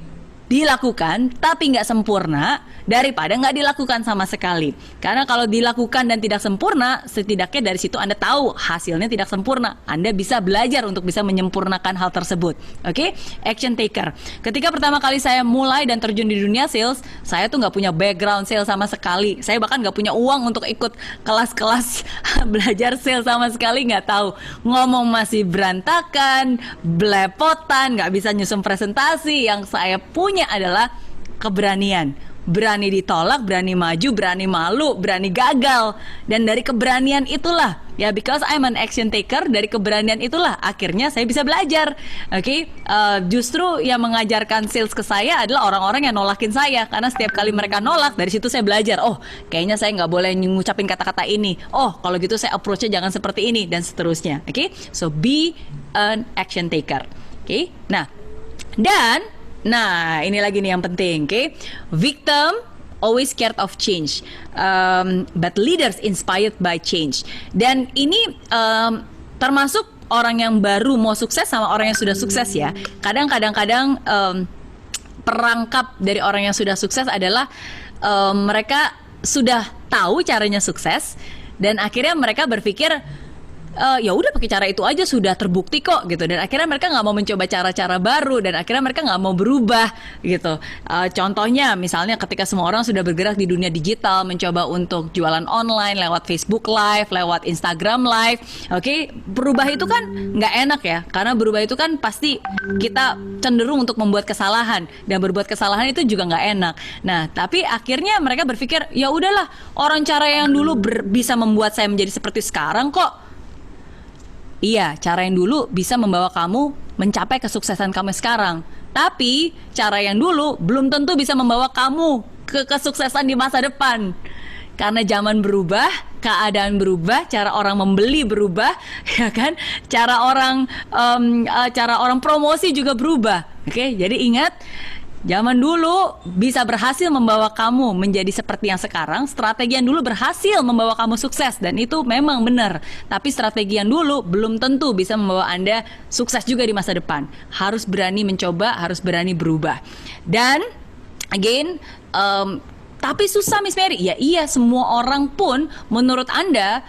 dilakukan tapi nggak sempurna daripada nggak dilakukan sama sekali. Karena kalau dilakukan dan tidak sempurna, setidaknya dari situ Anda tahu hasilnya tidak sempurna. Anda bisa belajar untuk bisa menyempurnakan hal tersebut. Oke, action taker. Ketika pertama kali saya mulai dan terjun di dunia sales, saya tuh nggak punya background sales sama sekali. Saya bahkan nggak punya uang untuk ikut kelas-kelas belajar sales sama sekali, nggak tahu. Ngomong masih berantakan, belepotan, nggak bisa nyusun presentasi. Yang saya punya adalah keberanian. Berani ditolak, berani maju, berani malu, berani gagal. Dan dari keberanian itulah, ya because I'm an action taker, dari keberanian itulah akhirnya saya bisa belajar. Oke, justru yang mengajarkan sales ke saya adalah orang-orang yang nolakin saya. Karena setiap kali mereka nolak, dari situ saya belajar. Oh, kayaknya saya nggak boleh ngucapin kata-kata ini. Oh, kalau gitu saya approach-nya jangan seperti ini, dan seterusnya. Oke, so be an action taker. Oke, Nah, ini lagi nih yang penting, oke? Victim always scared of change, but leaders inspired by change. Dan ini termasuk orang yang baru mau sukses sama orang yang sudah sukses ya. Kadang-kadang perangkap dari orang yang sudah sukses adalah mereka sudah tahu caranya sukses dan akhirnya mereka berpikir ya udah pakai cara itu aja sudah terbukti kok gitu, dan akhirnya mereka nggak mau mencoba cara-cara baru dan akhirnya mereka nggak mau berubah gitu. Contohnya misalnya ketika semua orang sudah bergerak di dunia digital, mencoba untuk jualan online lewat Facebook Live, lewat Instagram Live, oke, berubah itu kan nggak enak ya, karena berubah itu kan pasti kita cenderung untuk membuat kesalahan, dan berbuat kesalahan itu juga nggak enak. Nah, tapi akhirnya mereka berpikir ya udahlah, orang cara yang dulu bisa membuat saya menjadi seperti sekarang kok. Iya, cara yang dulu bisa membawa kamu mencapai kesuksesan kamu sekarang. Tapi cara yang dulu belum tentu bisa membawa kamu ke kesuksesan di masa depan. Karena zaman berubah, keadaan berubah, cara orang membeli berubah, ya kan? Cara orang promosi juga berubah. Oke, jadi ingat, zaman dulu bisa berhasil membawa kamu menjadi seperti yang sekarang. Strategi yang dulu berhasil membawa kamu sukses, dan itu memang benar. Tapi strategi yang dulu belum tentu bisa membawa Anda sukses juga di masa depan. Harus berani mencoba, harus berani berubah. Dan again, tapi susah Miss Mary. Ya iya, semua orang pun menurut Anda,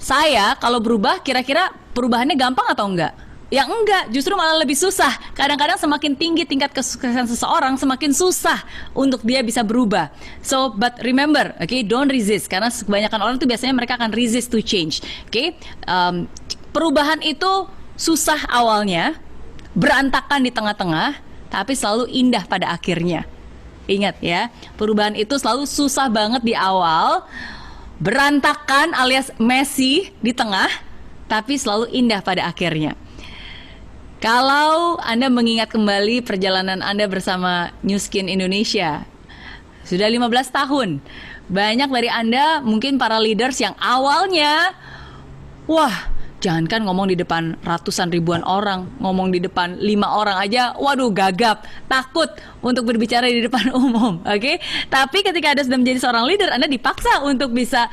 saya kalau berubah kira-kira perubahannya gampang atau enggak? Ya enggak, justru malah lebih susah. Kadang-kadang semakin tinggi tingkat kesuksesan seseorang, semakin susah untuk dia bisa berubah. So, but remember, okay, don't resist. Karena kebanyakan orang itu biasanya mereka akan resist to change. Okay? Perubahan itu susah awalnya, berantakan di tengah-tengah, tapi selalu indah pada akhirnya. Ingat ya, perubahan itu selalu susah banget di awal, berantakan alias messy di tengah, tapi selalu indah pada akhirnya. Kalau Anda mengingat kembali perjalanan Anda bersama New Skin Indonesia, sudah 15 tahun. Banyak dari Anda mungkin para leaders yang awalnya, wah, jangankan ngomong di depan ratusan ribuan orang, ngomong di depan 5 orang aja, waduh gagap, takut untuk berbicara di depan umum, oke? Tapi ketika Anda sudah menjadi seorang leader, Anda dipaksa untuk bisa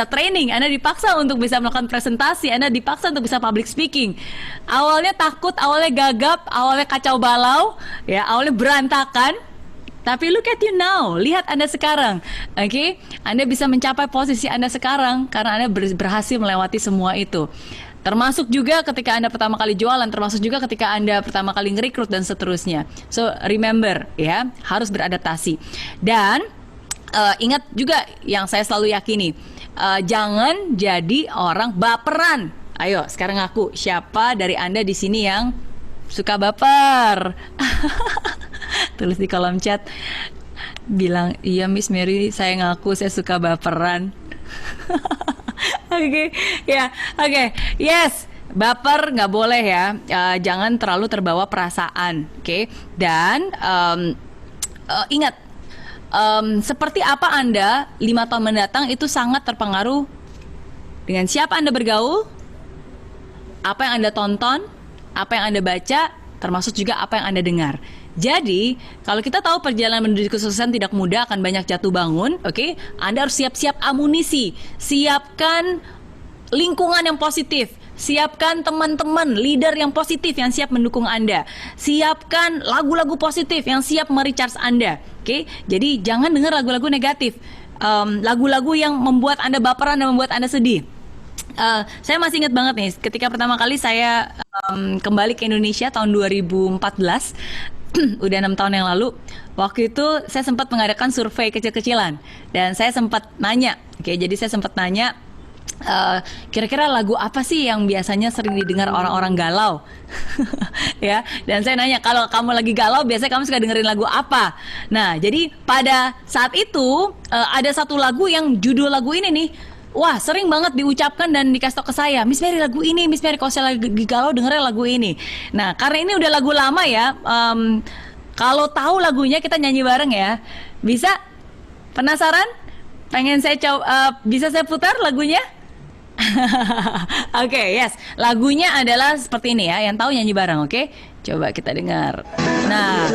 training, Anda dipaksa untuk bisa melakukan presentasi, Anda dipaksa untuk bisa public speaking. Awalnya takut, awalnya gagap, awalnya kacau balau, ya, awalnya berantakan. Tapi look at you now, lihat Anda sekarang, oke? Anda bisa mencapai posisi Anda sekarang karena Anda berhasil melewati semua itu. Termasuk juga ketika Anda pertama kali jualan, termasuk juga ketika Anda pertama kali ngerekrut dan seterusnya. So remember ya, harus beradaptasi. Dan ingat juga yang saya selalu yakini, jangan jadi orang baperan. Ayo, sekarang ngaku, siapa dari Anda di sini yang suka baper? Tulis di kolom chat, bilang, iya Miss Mary, saya ngaku saya suka baperan. Oke, ya, oke, yes. Baper nggak boleh ya, jangan terlalu terbawa perasaan, oke? Dan ingat, seperti apa Anda 5 tahun mendatang itu sangat terpengaruh dengan siapa Anda bergaul, apa yang Anda tonton, apa yang Anda baca, termasuk juga apa yang Anda dengar. Jadi, kalau kita tahu perjalanan menuju kesuksesan tidak mudah, akan banyak jatuh bangun, oke? Anda harus siap-siap amunisi, siapkan lingkungan yang positif, siapkan teman-teman, leader yang positif yang siap mendukung Anda, siapkan lagu-lagu positif yang siap merecharge Anda, oke? Jadi jangan dengar lagu-lagu negatif, lagu-lagu yang membuat Anda baperan dan membuat Anda sedih. Saya masih ingat banget nih, ketika pertama kali saya kembali ke Indonesia tahun 2014, udah 6 tahun yang lalu. Waktu itu saya sempat mengadakan survei kecil-kecilan dan saya sempat nanya, oke? Jadi saya sempat nanya, kira-kira lagu apa sih yang biasanya sering didengar orang-orang galau? Ya, dan saya nanya, kalau kamu lagi galau biasanya kamu suka dengerin lagu apa? Nah, jadi pada saat itu ada satu lagu yang judul lagu ini nih, wah sering banget diucapkan dan dikasih tau ke saya, Miss Mary lagu ini, Miss Mary kalau saya lagi galau dengerin lagu ini. Nah, karena ini udah lagu lama ya, kalau tahu lagunya kita nyanyi bareng ya. Bisa? Penasaran? Pengen saya coba, bisa saya putar lagunya? Oke, yes. Lagunya adalah seperti ini ya. Yang tahu nyanyi bareng, oke? Coba kita dengar. Nah,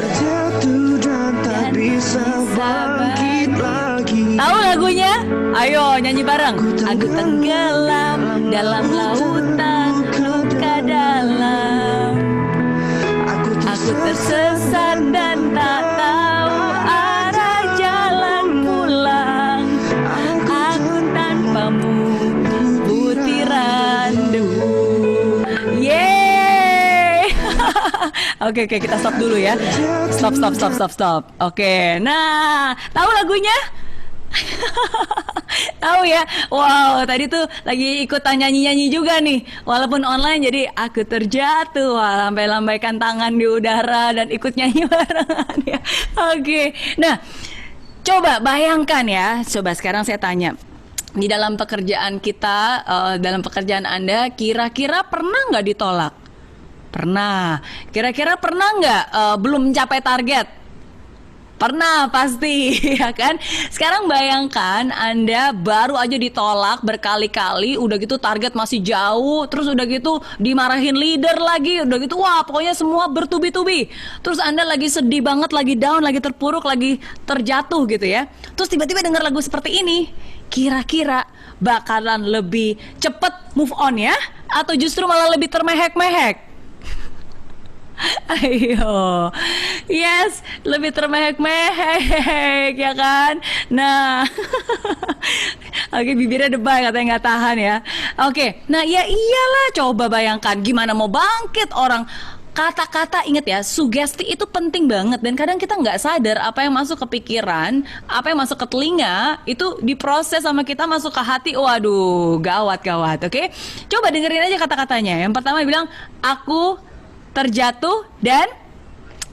dan bisa bangkit lagi. Tahu lagunya? Ayo nyanyi bareng. Aku tenggelam dalam lautan luka dalam. Aku tersesat dan tak tahu arah jalan pulang. Aku tanpamu butiran debu. Yeay. Oke, kita stop dulu ya. Stop. Oke, nah, tahu lagunya? Tahu ya? Wow, tadi tuh lagi ikutan nyanyi-nyanyi juga nih. Walaupun online, jadi aku terjatuh. Wah, sampai lambaikan tangan di udara dan ikut nyanyi barengan ya. Oke, nah, coba bayangkan ya. Coba sekarang saya tanya, di dalam pekerjaan kita, dalam pekerjaan Anda, kira-kira pernah nggak ditolak? Pernah. Kira-kira pernah nggak belum mencapai target? Pernah pasti, ya kan? Sekarang bayangkan Anda baru aja ditolak berkali-kali, udah gitu target masih jauh, terus udah gitu dimarahin leader lagi, udah gitu wah pokoknya semua bertubi-tubi. Terus Anda lagi sedih banget, lagi down, lagi terpuruk, lagi terjatuh gitu ya. Terus tiba-tiba dengar lagu seperti ini, kira-kira bakalan lebih cepet move on ya? Atau justru malah lebih termehek-mehek? Ayo, yes, lebih termehek-mehek ya kan. Nah, oke, bibirnya debay katanya nggak tahan ya. Oke, nah ya iyalah, coba bayangkan gimana mau bangkit orang. Kata-kata, inget ya, sugesti itu penting banget. Dan kadang kita nggak sadar apa yang masuk ke pikiran, apa yang masuk ke telinga, itu diproses sama kita masuk ke hati. Waduh, gawat, oke. Coba dengerin aja kata-katanya. Yang pertama bilang, aku terjatuh dan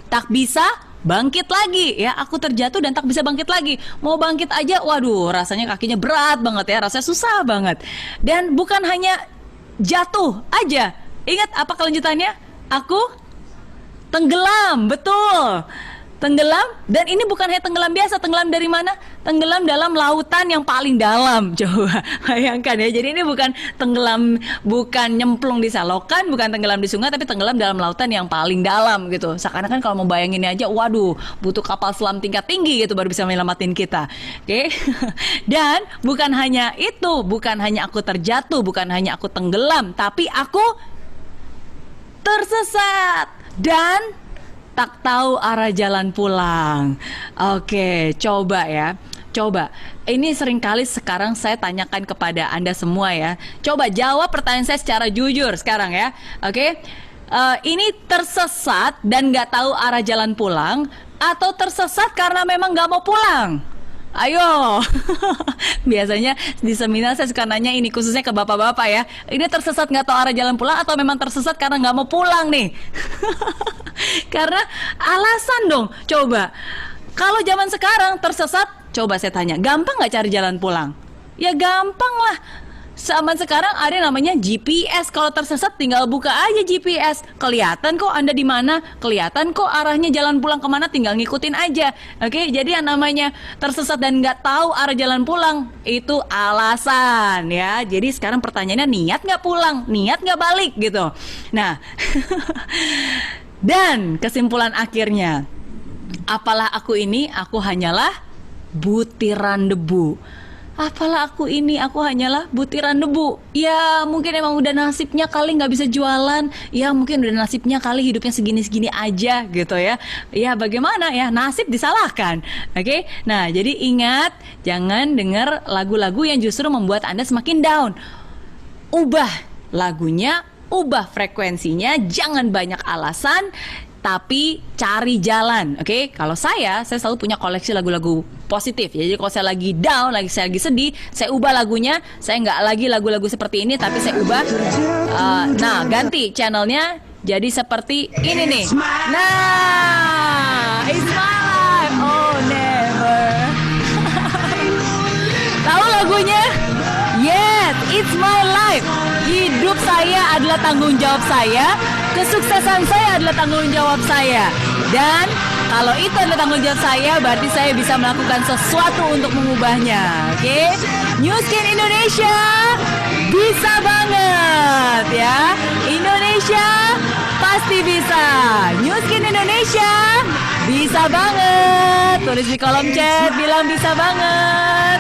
tak bisa bangkit lagi ya. Aku terjatuh dan tak bisa bangkit lagi. Mau bangkit aja, waduh, rasanya kakinya berat banget ya, rasanya susah banget. Dan bukan hanya jatuh aja. Ingat apa kelanjutannya? Aku tenggelam, betul. Tenggelam, dan ini bukan hanya tenggelam biasa. Tenggelam dari mana? Tenggelam dalam lautan yang paling dalam. Coba bayangkan ya. Jadi ini bukan tenggelam, bukan nyemplung di selokan, bukan tenggelam di sungai, tapi tenggelam dalam lautan yang paling dalam gitu. Seakan-akan kalau mau bayanginnya aja, waduh, butuh kapal selam tingkat tinggi gitu baru bisa menyelamatin kita. Oke. Dan bukan hanya itu, bukan hanya aku terjatuh, bukan hanya aku tenggelam, tapi aku tersesat dan tak tahu arah jalan pulang. Oke, coba ya. Coba, ini seringkali sekarang saya tanyakan kepada Anda semua ya. Coba jawab pertanyaan saya secara jujur sekarang ya. Oke, ini tersesat dan nggak tahu arah jalan pulang, atau tersesat karena memang nggak mau pulang? Ayo. Biasanya di seminar saya suka nanya ini khususnya ke bapak-bapak ya. Ini tersesat nggak tahu arah jalan pulang atau memang tersesat karena nggak mau pulang nih? Karena alasan dong. Coba. Kalau zaman sekarang tersesat, coba saya tanya, gampang nggak cari jalan pulang? Ya gampang lah. Zaman sekarang ada yang namanya GPS. Kalau tersesat tinggal buka aja GPS. Kelihatan kok Anda di mana, kelihatan kok arahnya jalan pulang kemana, tinggal ngikutin aja. Oke, jadi yang namanya tersesat dan nggak tahu arah jalan pulang itu alasan ya. Jadi sekarang pertanyaannya, niat nggak pulang, niat nggak balik gitu. Nah, dan kesimpulan akhirnya, apalah aku ini, aku hanyalah butiran debu. Apalah aku ini, aku hanyalah butiran debu. Ya mungkin emang udah nasibnya kali nggak bisa jualan. Ya mungkin udah nasibnya kali hidupnya segini-segini aja gitu ya. Ya bagaimana ya, nasib disalahkan. Oke. Nah jadi ingat, jangan dengar lagu-lagu yang justru membuat Anda semakin down. Ubah lagunya, ubah frekuensinya, jangan banyak alasan, tapi cari jalan. Oke. Kalau saya selalu punya koleksi lagu-lagu positif. Jadi kalau saya lagi down, saya lagi sedih, saya ubah lagunya. Saya nggak lagi lagu-lagu seperti ini, tapi saya ubah. Nah, ganti channelnya jadi seperti ini nih. Nah, it's my life, oh never. Tahu lagunya? Yes, it's my life. Hidup saya adalah tanggung jawab saya. Kesuksesan saya adalah tanggung jawab saya. Dan kalau itu adalah tanggung jawab saya, berarti saya bisa melakukan sesuatu untuk mengubahnya. Oke? New Skin Indonesia bisa banget ya. Indonesia pasti bisa. New Skin Indonesia bisa banget. Tulis di kolom chat bilang bisa banget.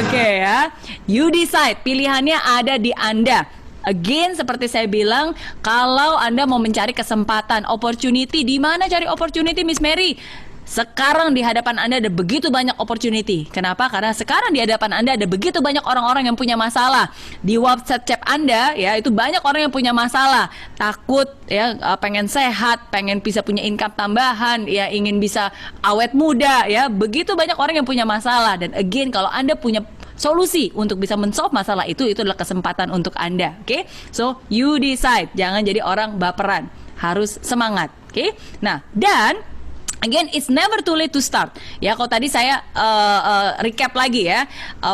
Oke ya. You decide, pilihannya ada di Anda. Again, seperti saya bilang, kalau Anda mau mencari kesempatan, opportunity, di mana cari opportunity, Miss Mary? Sekarang di hadapan Anda ada begitu banyak opportunity. Kenapa? Karena sekarang di hadapan Anda ada begitu banyak orang-orang yang punya masalah. Di WhatsApp Anda, ya, itu banyak orang yang punya masalah. Takut, ya, pengen sehat, pengen bisa punya income tambahan, ya, ingin bisa awet muda, ya. Begitu banyak orang yang punya masalah. Dan again, kalau Anda punya solusi untuk bisa men-solve masalah itu adalah kesempatan untuk Anda. Oke? So, you decide. Jangan jadi orang baperan. Harus semangat. Oke? Nah, dan again, it's never too late to start. Ya, kalau tadi saya recap lagi ya.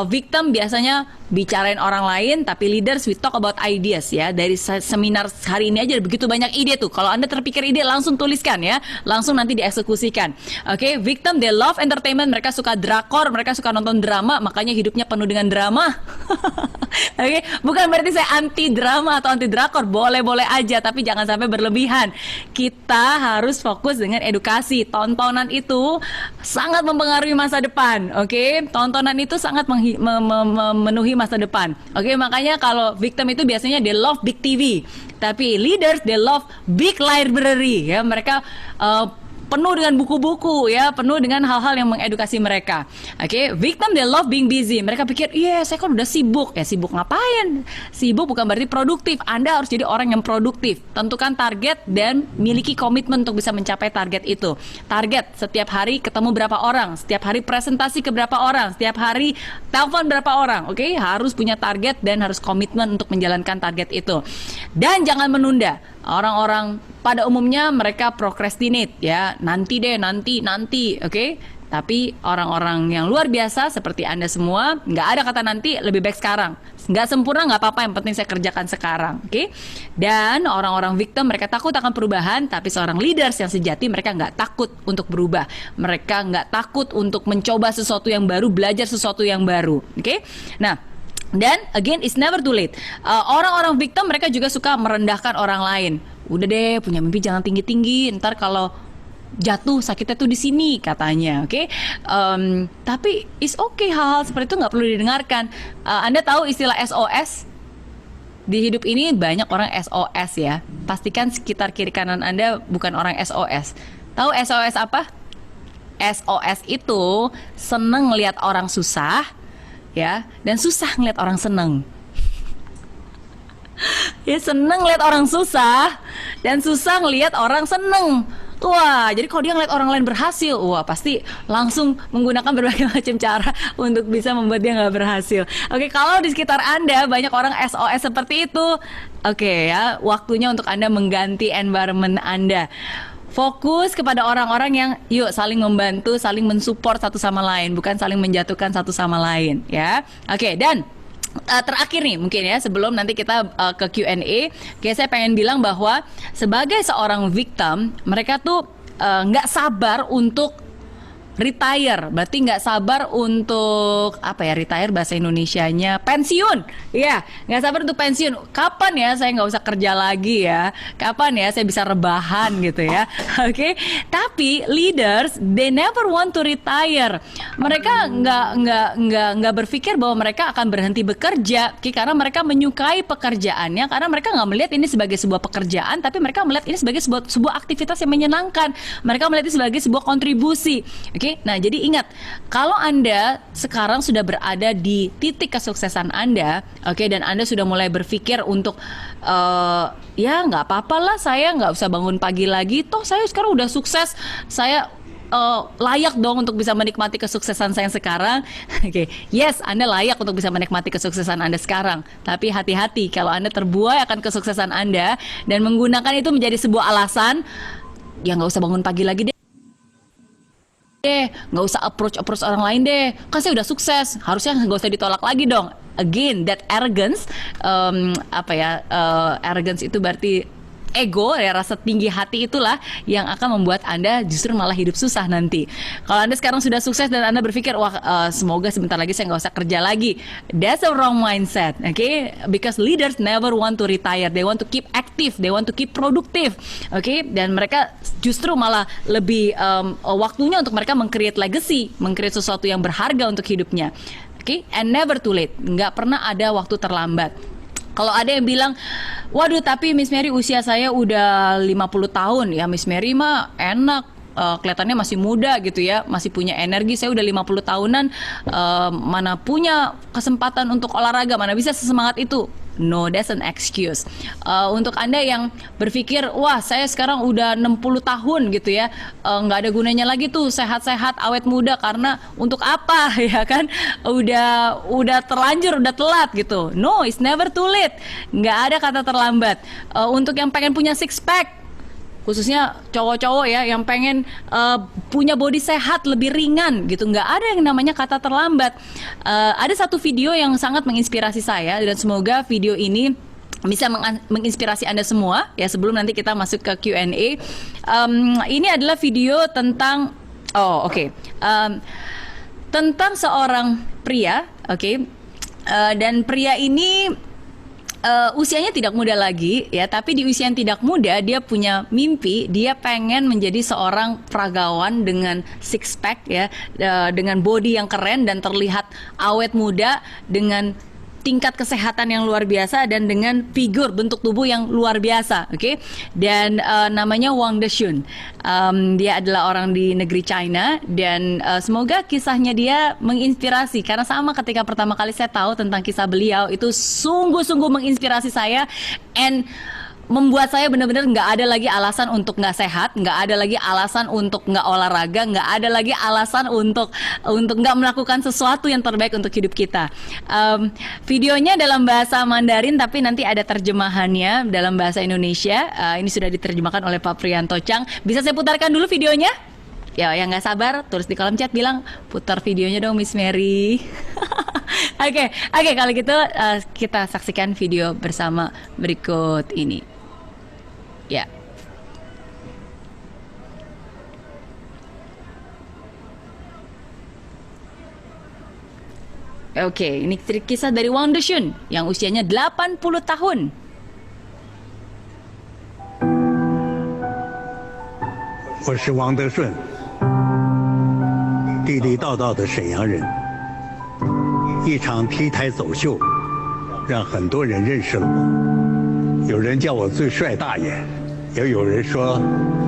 Victim biasanya bicarain orang lain, tapi leaders we talk about ideas ya. Dari seminar hari ini aja ada begitu banyak ide tuh. Kalau Anda terpikir ide, langsung tuliskan ya. Langsung nanti dieksekusikan. Oke, victim they love entertainment, mereka suka drakor, mereka suka nonton drama, makanya hidupnya penuh dengan drama. Oke, bukan berarti saya anti drama atau anti drakor, boleh-boleh aja, tapi jangan sampai berlebihan. Kita harus fokus dengan edukasi. Tontonan itu sangat mempengaruhi masa depan. Oke, tontonan itu sangat memenuhi masa depan. Oke, makanya kalau victim itu biasanya they love big TV, tapi leaders they love big library ya. Mereka penuh dengan buku-buku ya, penuh dengan hal-hal yang mengedukasi mereka. Oke, victim they love being busy. Mereka pikir, iya saya kan udah sibuk. Ya sibuk ngapain? Sibuk bukan berarti produktif. Anda harus jadi orang yang produktif. Tentukan target dan miliki komitmen untuk bisa mencapai target itu. Target setiap hari ketemu berapa orang, setiap hari presentasi ke berapa orang, setiap hari telepon berapa orang. Oke, harus punya target dan harus komitmen untuk menjalankan target itu. Dan jangan menunda. Orang-orang pada umumnya mereka procrastinate ya, nanti deh, nanti, oke? Tapi orang-orang yang luar biasa seperti Anda semua, nggak ada kata nanti, lebih baik sekarang. Nggak sempurna nggak apa-apa, yang penting saya kerjakan sekarang, oke? Dan orang-orang victim mereka takut akan perubahan, tapi seorang leaders yang sejati mereka nggak takut untuk berubah. Mereka nggak takut untuk mencoba sesuatu yang baru, belajar sesuatu yang baru, oke? Nah, dan again, it's never too late. Orang-orang victim mereka juga suka merendahkan orang lain. Udah deh, punya mimpi jangan tinggi-tinggi. Ntar kalau jatuh sakitnya tuh di sini katanya, oke? Tapi it's okay, hal-hal seperti itu nggak perlu didengarkan. Anda tahu istilah SOS? Di hidup ini banyak orang SOS ya. Pastikan sekitar kiri kanan Anda bukan orang SOS. Tahu SOS apa? SOS itu seneng ngelihat orang susah. Ya, dan susah ngeliat orang seneng. Ya, seneng ngeliat orang susah dan susah ngeliat orang seneng. Wah, jadi kalau dia ngeliat orang lain berhasil, wah pasti langsung menggunakan berbagai macam cara untuk bisa membuat dia nggak berhasil. Oke, kalau di sekitar Anda banyak orang SOS seperti itu, oke ya, waktunya untuk Anda mengganti environment Anda. Fokus kepada orang-orang yang yuk saling membantu, saling mensupport satu sama lain, bukan saling menjatuhkan satu sama lain ya. Oke, dan terakhir nih mungkin ya sebelum nanti kita ke Q&A, kayak saya pengen bilang bahwa sebagai seorang victim mereka tuh nggak sabar untuk retire, berarti nggak sabar untuk apa ya, retire bahasa Indonesianya pensiun, ya nggak sabar untuk pensiun. Kapan ya saya nggak usah kerja lagi ya? Kapan ya saya bisa rebahan gitu ya? Oke, tapi leaders they never want to retire. Mereka nggak berpikir bahwa mereka akan berhenti bekerja, karena mereka menyukai pekerjaannya, karena mereka nggak melihat ini sebagai sebuah pekerjaan, tapi mereka melihat ini sebagai sebuah aktivitas yang menyenangkan. Mereka melihat ini sebagai sebuah kontribusi. Oke, nah jadi ingat, kalau Anda sekarang sudah berada di titik kesuksesan Anda, oke, dan Anda sudah mulai berpikir untuk ya nggak apa-apa lah, saya nggak usah bangun pagi lagi, toh saya sekarang udah sukses, saya layak dong untuk bisa menikmati kesuksesan saya sekarang. Oke, yes, Anda layak untuk bisa menikmati kesuksesan Anda sekarang. Tapi hati-hati kalau Anda terbuai akan kesuksesan Anda dan menggunakan itu menjadi sebuah alasan, ya nggak usah bangun pagi lagi deh, nggak usah approach orang lain deh, kan saya udah sukses, harusnya nggak usah ditolak lagi dong. Again, that arrogance, arrogance itu berarti ego ya, rasa tinggi hati itulah yang akan membuat Anda justru malah hidup susah nanti. Kalau Anda sekarang sudah sukses dan Anda berpikir, wah semoga sebentar lagi saya nggak usah kerja lagi, that's a wrong mindset, okay? Because leaders never want to retire, they want to keep active, they want to keep productive, okay? Dan mereka justru malah lebih waktunya untuk mereka meng-create legacy, meng-create sesuatu yang berharga untuk hidupnya, okay? And never too late, nggak pernah ada waktu terlambat. Kalau ada yang bilang, waduh tapi Miss Mary usia saya udah 50 tahun, ya Miss Mary mah enak, kelihatannya masih muda gitu ya, masih punya energi, saya udah 50 tahunan, mana punya kesempatan untuk olahraga, mana bisa sesemangat itu. No, that's an excuse. Untuk Anda yang berpikir, wah saya sekarang udah 60 tahun gitu ya, nggak ada gunanya lagi tuh sehat-sehat, awet muda, karena untuk apa ya kan? Udah terlanjur, udah telat gitu. No, it's never too late. Nggak ada kata terlambat. Untuk yang pengen punya six pack, khususnya cowok-cowok ya yang pengen punya body sehat, lebih ringan gitu, nggak ada yang namanya kata terlambat. Ada satu video yang sangat menginspirasi saya, dan semoga video ini bisa menginspirasi Anda semua ya, sebelum nanti kita masuk ke Q&A. Ini adalah video tentang tentang seorang pria, dan pria ini usianya tidak muda lagi ya, tapi di usia yang tidak muda dia punya mimpi, dia pengen menjadi seorang peragawan dengan six pack ya, dengan body yang keren dan terlihat awet muda, dengan tingkat kesehatan yang luar biasa, dan dengan figur bentuk tubuh yang luar biasa, oke? Dan namanya Wang Deshun. Dia adalah orang di negeri China, dan semoga kisahnya dia menginspirasi, karena sama ketika pertama kali saya tahu tentang kisah beliau itu sungguh-sungguh menginspirasi saya, and membuat saya benar-benar nggak ada lagi alasan untuk nggak sehat, nggak ada lagi alasan untuk nggak olahraga, nggak ada lagi alasan untuk nggak melakukan sesuatu yang terbaik untuk hidup kita. Videonya dalam bahasa Mandarin, tapi nanti ada terjemahannya dalam bahasa Indonesia. Ini sudah diterjemahkan oleh Pak Priyanto Chang. Bisa saya putarkan dulu videonya? Ya, yang nggak sabar tulis di kolom chat, bilang putar videonya dong Miss Mary. Oke, kalau gitu kita saksikan video bersama berikut ini. Ya. Oke, ini kisah dari Wang Deshun yang usianya 80 tahun. 我是王德顺，地地道道的沈阳人。一场 T 台走秀，让很多人认识了我。有人叫我最帅大爷，也有人说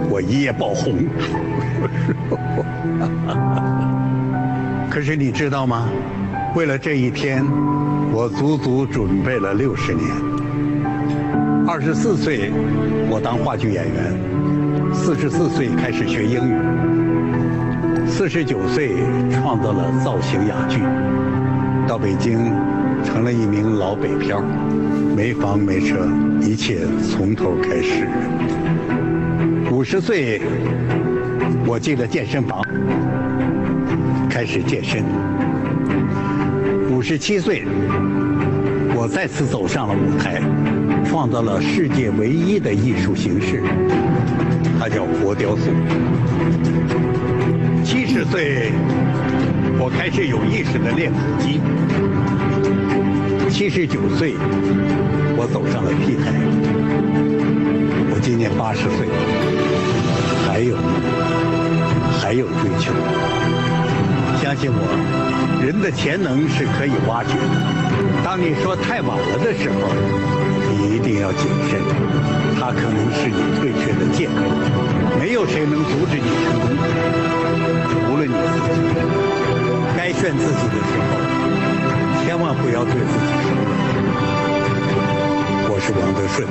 我一夜爆红。可是你知道吗？为了这一天，我足足准备了60年。24岁，我当话剧演员。44岁开始学英语，49岁创造了造型哑剧，到北京成了一名老北漂，没房没车，一切从头开始。50岁，我进了健身房，开始健身。57岁，我再次走上了舞台，创造了世界唯一的艺术形式，它叫活雕塑。70岁，我开始有意识地练腹肌。79岁，我走上了 T 台。我今年80岁，还有追求。相信我，人的潜能是可以挖掘的。当你说太晚了的时候，你一定要谨慎，它可能是你退却的借口。没有谁能阻止你成功，除了你自己。该炫自己的时候，千万不要对自己说软。我是王德顺，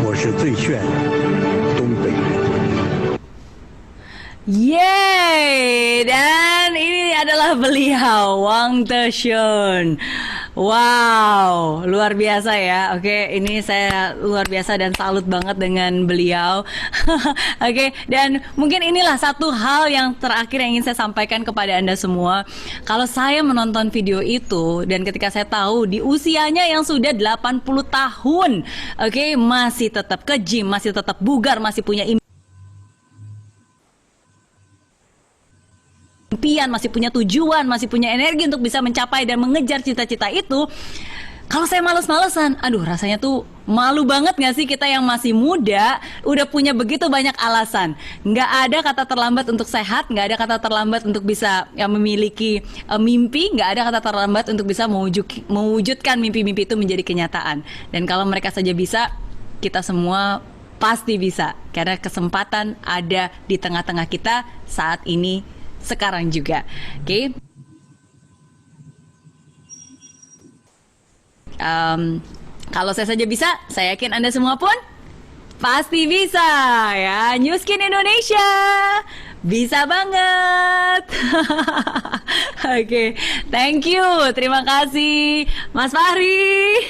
我是最炫东北人。Yeay, dan ini adalah beliau Wang Deshun. Wow, luar biasa ya. Oke, ini saya luar biasa dan salut banget dengan beliau. Oke, dan mungkin inilah satu hal yang terakhir yang ingin saya sampaikan kepada Anda semua. Kalau saya menonton video itu dan ketika saya tahu di usianya yang sudah 80 tahun, oke, masih tetap ke gym, masih tetap bugar, masih punya impian, masih punya tujuan, masih punya energi untuk bisa mencapai dan mengejar cita-cita itu. Kalau saya males-malesan, aduh rasanya tuh malu banget gak sih kita yang masih muda udah punya begitu banyak alasan. Nggak ada kata terlambat untuk sehat, nggak ada kata terlambat untuk bisa memiliki mimpi, nggak ada kata terlambat untuk bisa mewujudkan mimpi-mimpi itu menjadi kenyataan. Dan kalau mereka saja bisa, kita semua pasti bisa. Karena kesempatan ada di tengah-tengah kita saat ini, sekarang juga. Oke. Kalau saya saja bisa, saya yakin Anda semua pun pasti bisa ya. New Skin Indonesia bisa banget. Oke, thank you, terima kasih Mas Fahri.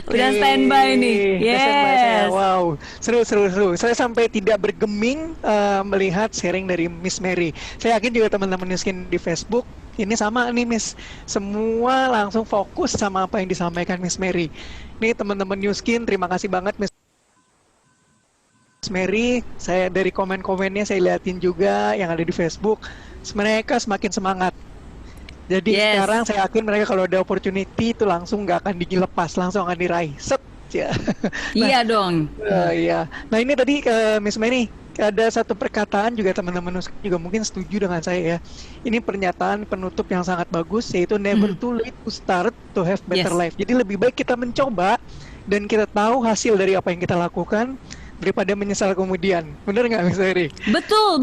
Udah standby nih. Yes. Wow, seru. Saya sampai tidak bergeming melihat sharing dari Miss Mary. Saya yakin juga teman-teman New Skin di Facebook ini sama nih Miss. Semua langsung fokus sama apa yang disampaikan Miss Mary. Nih teman-teman New Skin, terima kasih banget Miss Mary. Saya dari komen-komennya saya liatin juga yang ada di Facebook. Mereka semakin semangat. Jadi sekarang saya yakin mereka kalau ada opportunity itu langsung nggak akan dilepas, langsung akan diraih. Set. Ya. Iya dong. Iya. Nah ini tadi Miss Mary ada satu perkataan juga teman-teman juga mungkin setuju dengan saya ya. Ini pernyataan penutup yang sangat bagus, yaitu never too late to start to have better life. Jadi lebih baik kita mencoba dan kita tahu hasil dari apa yang kita lakukan daripada menyesal kemudian. Bener nggak Miss Mary? Betul.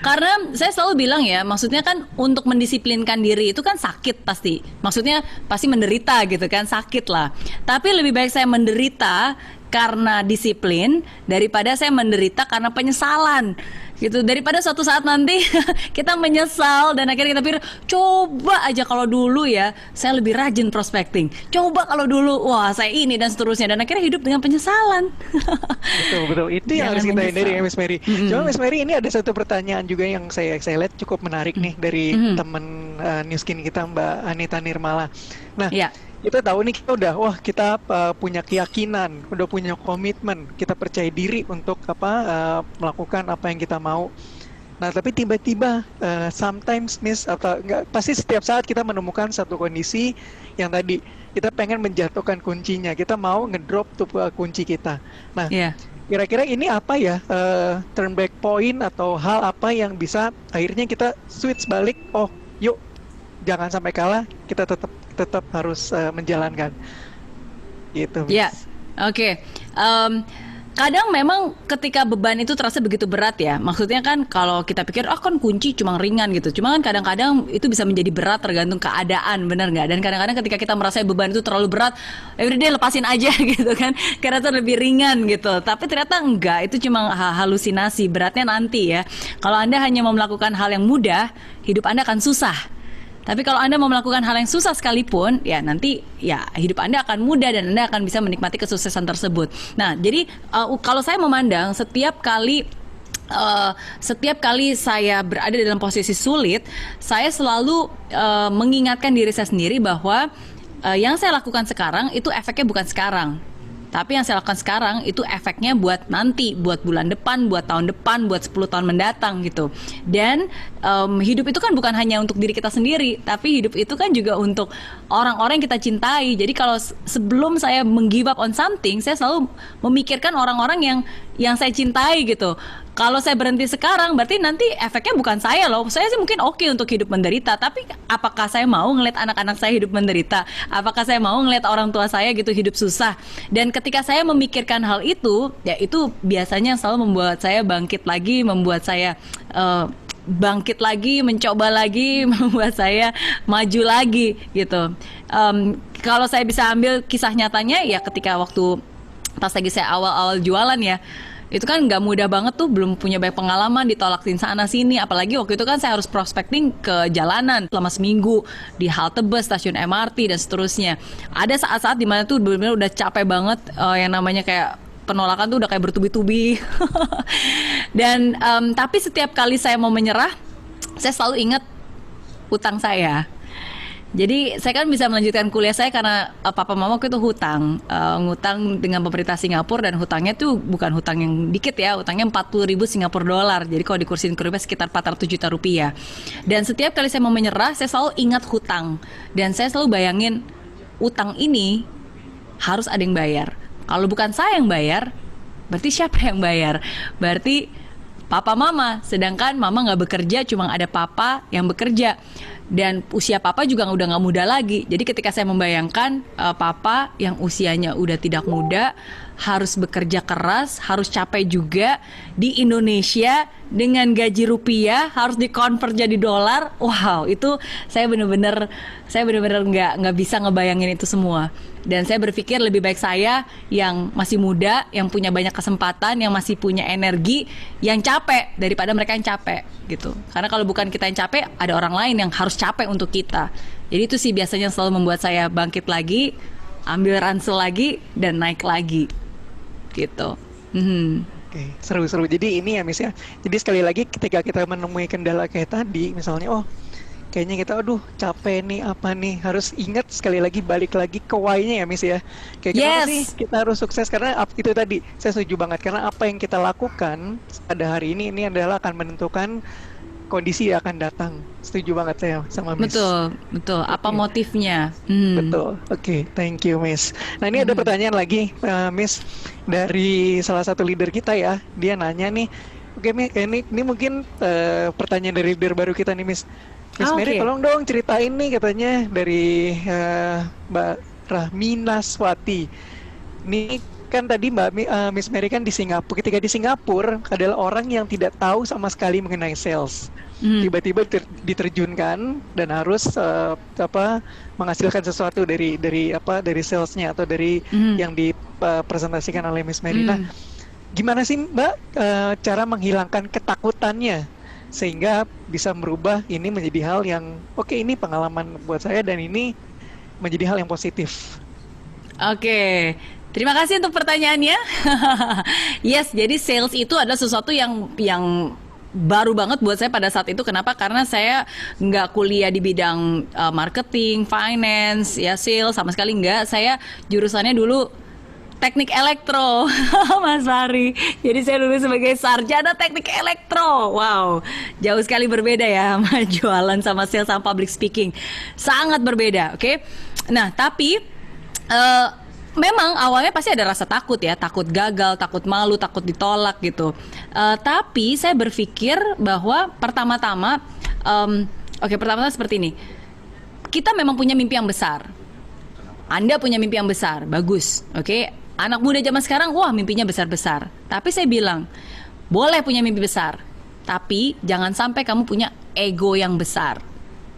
Karena saya selalu bilang ya, maksudnya kan untuk mendisiplinkan diri itu kan sakit pasti. Maksudnya pasti menderita gitu kan, sakit lah. Tapi lebih baik saya menderita karena disiplin daripada saya menderita karena penyesalan gitu. Daripada suatu saat nanti kita menyesal dan akhirnya kita pikir, coba aja kalau dulu ya saya lebih rajin prospecting, coba kalau dulu wah saya ini dan seterusnya, dan akhirnya hidup dengan penyesalan. Betul, itu yang harus kita hindari ya Miss Mary. Cuma Miss Mary, ini ada satu pertanyaan juga yang saya lihat cukup menarik nih dari teman New Skin kita, Mbak Anita Nirmala. Nah, kita tahu nih kita punya keyakinan, udah punya komitmen, kita percaya diri untuk melakukan apa yang kita mau. Nah tapi tiba-tiba sometimes Miss, atau enggak, pasti setiap saat kita menemukan satu kondisi yang tadi kita pengen menjatuhkan kuncinya, kita mau ngedrop tuh kunci kita. Nah kira-kira ini apa ya turn back point atau hal apa yang bisa akhirnya kita switch balik, oh yuk jangan sampai kalah, kita tetap harus menjalankan gitu. Ya, oke. kadang memang ketika beban itu terasa begitu berat ya. Maksudnya kan kalau kita pikir kan kunci cuma ringan gitu. Cuma kan kadang-kadang itu bisa menjadi berat tergantung keadaan, benar nggak? Dan kadang-kadang ketika kita merasa beban itu terlalu berat, ya udah deh lepasin aja gitu kan. Karena itu lebih ringan gitu. Tapi ternyata enggak, itu cuma halusinasi. Beratnya nanti ya. Kalau Anda hanya mau melakukan hal yang mudah, hidup Anda akan susah. Tapi kalau Anda mau melakukan hal yang susah sekalipun, ya nanti ya hidup Anda akan mudah dan Anda akan bisa menikmati kesuksesan tersebut. Nah, jadi kalau saya memandang setiap kali saya berada dalam posisi sulit, saya selalu mengingatkan diri saya sendiri bahwa yang saya lakukan sekarang itu efeknya bukan sekarang. Tapi yang saya lakukan sekarang itu efeknya buat nanti, buat bulan depan, buat tahun depan, buat 10 tahun mendatang gitu. Dan hidup itu kan bukan hanya untuk diri kita sendiri, tapi hidup itu kan juga untuk orang-orang yang kita cintai. Jadi kalau sebelum saya meng-give up on something, saya selalu memikirkan orang-orang yang saya cintai gitu. Kalau saya berhenti sekarang, berarti nanti efeknya bukan saya loh. Saya sih mungkin oke untuk hidup menderita, tapi apakah saya mau ngeliat anak-anak saya hidup menderita? Apakah saya mau ngeliat orang tua saya gitu hidup susah? Dan ketika saya memikirkan hal itu, ya itu biasanya selalu membuat saya bangkit lagi, membuat saya bangkit lagi, mencoba lagi, membuat saya maju lagi gitu. Kalau saya bisa ambil kisah nyatanya, ya ketika waktu pas lagi saya awal-awal jualan ya, itu kan nggak mudah banget tuh, belum punya banyak pengalaman, ditolakin sana sini, apalagi waktu itu kan saya harus prospecting ke jalanan selama seminggu di halte bus, stasiun MRT dan seterusnya. Ada saat-saat dimana tuh benar-benar udah capek banget, yang namanya kayak penolakan tuh udah kayak bertubi-tubi. Dan tapi setiap kali saya mau menyerah, saya selalu ingat utang saya. Jadi saya kan bisa melanjutkan kuliah saya karena papa mama waktu itu ngutang dengan pemerintah Singapura, dan hutangnya tuh bukan hutang yang dikit ya, hutangnya 40.000 Singapura dolar. Jadi kalau dikursin ke rupiah sekitar 400 juta rupiah. Dan setiap kali saya mau menyerah, saya selalu ingat hutang, dan saya selalu bayangin utang ini harus ada yang bayar. Kalau bukan saya yang bayar, berarti siapa yang bayar? Berarti papa mama, sedangkan mama nggak bekerja, cuma ada papa yang bekerja. Dan usia papa juga udah nggak muda lagi. Jadi ketika saya membayangkan papa yang usianya udah tidak muda, harus bekerja keras, harus capek juga di Indonesia dengan gaji rupiah, harus dikonvert jadi dolar. Wow, itu saya benar-benar nggak bisa ngebayangin itu semua. Dan saya berpikir lebih baik saya yang masih muda, yang punya banyak kesempatan, yang masih punya energi, yang capek daripada mereka yang capek gitu. Karena kalau bukan kita yang capek, ada orang lain yang harus capek untuk kita. Jadi itu sih biasanya selalu membuat saya bangkit lagi, ambil ransel lagi, dan naik lagi gitu. Oke, seru-seru. Jadi ini ya Miss ya. Jadi sekali lagi ketika kita menemui kendala kayak tadi, misalnya kayaknya kita capek nih, apa nih, harus ingat sekali lagi, balik lagi ke why-nya ya Miss ya. Kayak gimana sih kita harus sukses, karena itu tadi saya setuju banget, karena apa yang kita lakukan pada hari ini adalah akan menentukan kondisi yang akan datang. Setuju banget saya sama Miss. Betul. Apa motifnya? Betul. Oke, thank you Miss. Nah ini ada pertanyaan lagi Miss dari salah satu leader kita ya. Dia nanya nih, oke Miss, ini mungkin pertanyaan dari leader baru kita nih Miss. Miss Mary, tolong dong ceritain nih, katanya dari Mbak Rahmina Swati. Ini kan tadi Miss Mary kan di Singapura. Ketika di Singapura adalah orang yang tidak tahu sama sekali mengenai sales. Tiba-tiba diterjunkan dan harus menghasilkan sesuatu dari salesnya atau dari yang dipresentasikan oleh Miss Mary. Nah, gimana sih Mbak cara menghilangkan ketakutannya sehingga bisa merubah ini menjadi hal yang ini pengalaman buat saya dan ini menjadi hal yang positif. Oke. Terima kasih untuk pertanyaannya. Yes, jadi sales itu adalah sesuatu yang baru banget buat saya pada saat itu. Kenapa? Karena saya nggak kuliah di bidang marketing, finance, ya sales sama sekali nggak. Saya jurusannya dulu teknik elektro, Mas Fahri. Jadi saya dulu sebagai sarjana teknik elektro. Wow, jauh sekali berbeda ya sama jualan, sama sales, sama public speaking. Sangat berbeda, oke? Nah, tapi memang awalnya pasti ada rasa takut ya, takut gagal, takut malu, takut ditolak gitu. Tapi saya berpikir bahwa pertama-tama seperti ini. Kita memang punya mimpi yang besar. Anda punya mimpi yang besar, bagus, oke? Anak muda zaman sekarang, wah mimpinya besar-besar. Tapi saya bilang, boleh punya mimpi besar, tapi jangan sampai kamu punya ego yang besar.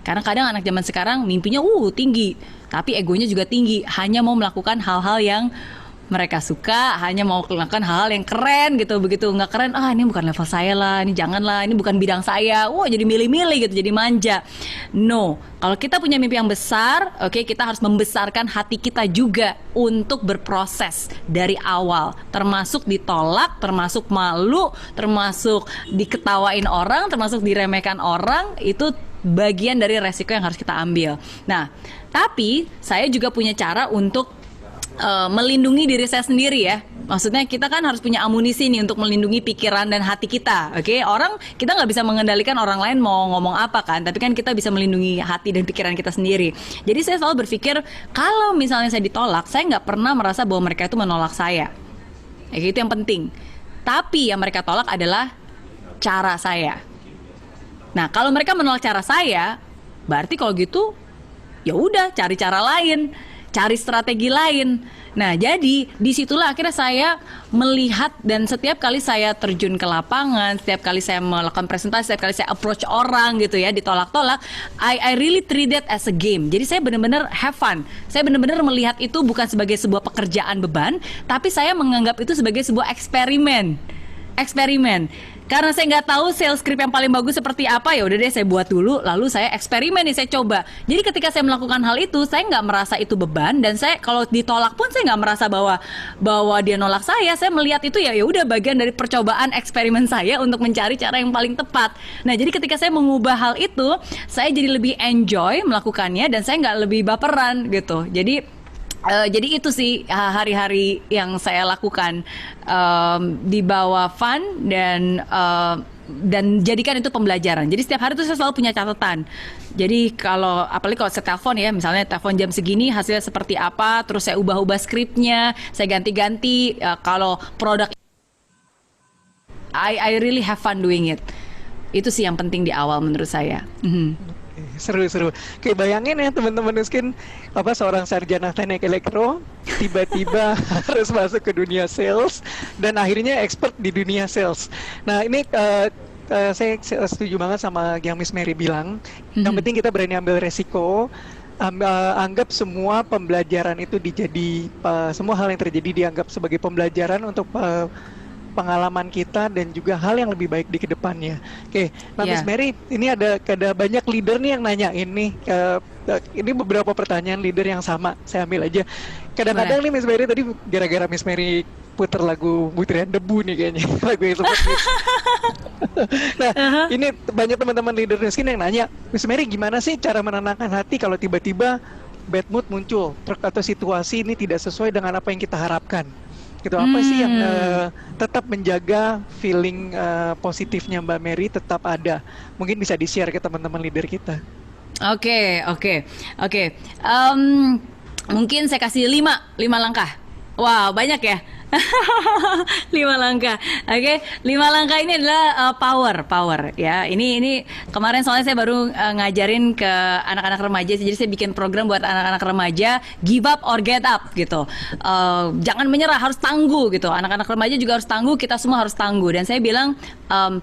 Karena kadang anak zaman sekarang mimpinya tinggi, tapi egonya juga tinggi. Hanya mau melakukan hal-hal yang mereka suka, hanya mau melakukan hal-hal yang keren gitu. Begitu nggak keren, ini bukan level saya lah, ini janganlah, ini bukan bidang saya. Jadi milih-milih gitu, jadi manja. No, kalau kita punya mimpi yang besar, oke, kita harus membesarkan hati kita juga untuk berproses dari awal. Termasuk ditolak, termasuk malu, termasuk diketawain orang, termasuk diremehkan orang, itu bagian dari resiko yang harus kita ambil. Nah, tapi saya juga punya cara untuk melindungi diri saya sendiri ya. Maksudnya kita kan harus punya amunisi nih untuk melindungi pikiran dan hati kita. Oke, orang kita nggak bisa mengendalikan orang lain mau ngomong apa kan, tapi kan kita bisa melindungi hati dan pikiran kita sendiri. Jadi saya selalu berpikir kalau misalnya saya ditolak, saya nggak pernah merasa bahwa mereka itu menolak saya. Itu yang penting. Tapi yang mereka tolak adalah cara saya. Nah, kalau mereka menolak cara saya, berarti kalau gitu ya udah cari cara lain. Cari strategi lain. Nah, jadi disitulah akhirnya saya melihat, dan setiap kali saya terjun ke lapangan, setiap kali saya melakukan presentasi, setiap kali saya approach orang gitu ya, ditolak-tolak, I really treat that as a game. Jadi saya benar-benar have fun. Saya benar-benar melihat itu bukan sebagai sebuah pekerjaan beban, tapi saya menganggap itu sebagai sebuah eksperimen. Karena saya nggak tahu sales script yang paling bagus seperti apa, ya udah deh saya buat dulu, lalu saya eksperimen nih, saya coba. Jadi ketika saya melakukan hal itu, saya nggak merasa itu beban, dan saya kalau ditolak pun saya nggak merasa bahwa dia nolak saya. Saya melihat itu ya udah bagian dari percobaan eksperimen saya untuk mencari cara yang paling tepat. Nah, jadi ketika saya mengubah hal itu, saya jadi lebih enjoy melakukannya, dan saya nggak lebih baperan gitu. Jadi itu sih hari-hari yang saya lakukan, dibawa fun dan jadikan itu pembelajaran. Jadi setiap hari itu saya selalu punya catatan. Jadi apalagi kalau saya telepon ya, misalnya telepon jam segini hasilnya seperti apa, terus saya ubah-ubah skripnya, saya ganti-ganti. Kalau produk, I really have fun doing it. Itu sih yang penting di awal menurut saya. Seru. Kayak bayangin ya teman-teman miskin, seorang sarjana teknik elektro tiba-tiba harus masuk ke dunia sales dan akhirnya expert di dunia sales. Nah, ini saya setuju banget sama yang Miss Mary bilang. Yang penting kita berani ambil resiko. Anggap semua pembelajaran itu semua hal yang terjadi dianggap sebagai pembelajaran untuk pengalaman kita dan juga hal yang lebih baik di kedepannya. Oke, nah Miss Mary, ini ada banyak leader nih yang nanya ini. Ini beberapa pertanyaan leader yang sama, saya ambil aja. Kadang-kadang nih Miss Mary, tadi gara-gara Miss Mary puter lagu Butiran Debu nih kayaknya, lagu yang sempat Nah, ini banyak teman-teman leader miskin yang nanya, Miss Mary gimana sih cara menenangkan hati kalau tiba-tiba bad mood muncul, atau situasi ini tidak sesuai dengan apa yang kita harapkan? Gitu, apa sih yang tetap menjaga feeling positifnya Mbak Mary tetap ada? Mungkin bisa di-share ke teman-teman leader kita. Oke. Mungkin saya kasih 5 langkah. Wow, banyak ya. 5 langkah. Oke, 5 langkah ini adalah power ya. Ini kemarin soalnya saya baru ngajarin ke anak-anak remaja, jadi saya bikin program buat anak-anak remaja, give up or get up gitu. Jangan menyerah, harus tangguh gitu. Anak-anak remaja juga harus tangguh, kita semua harus tangguh. Dan saya bilang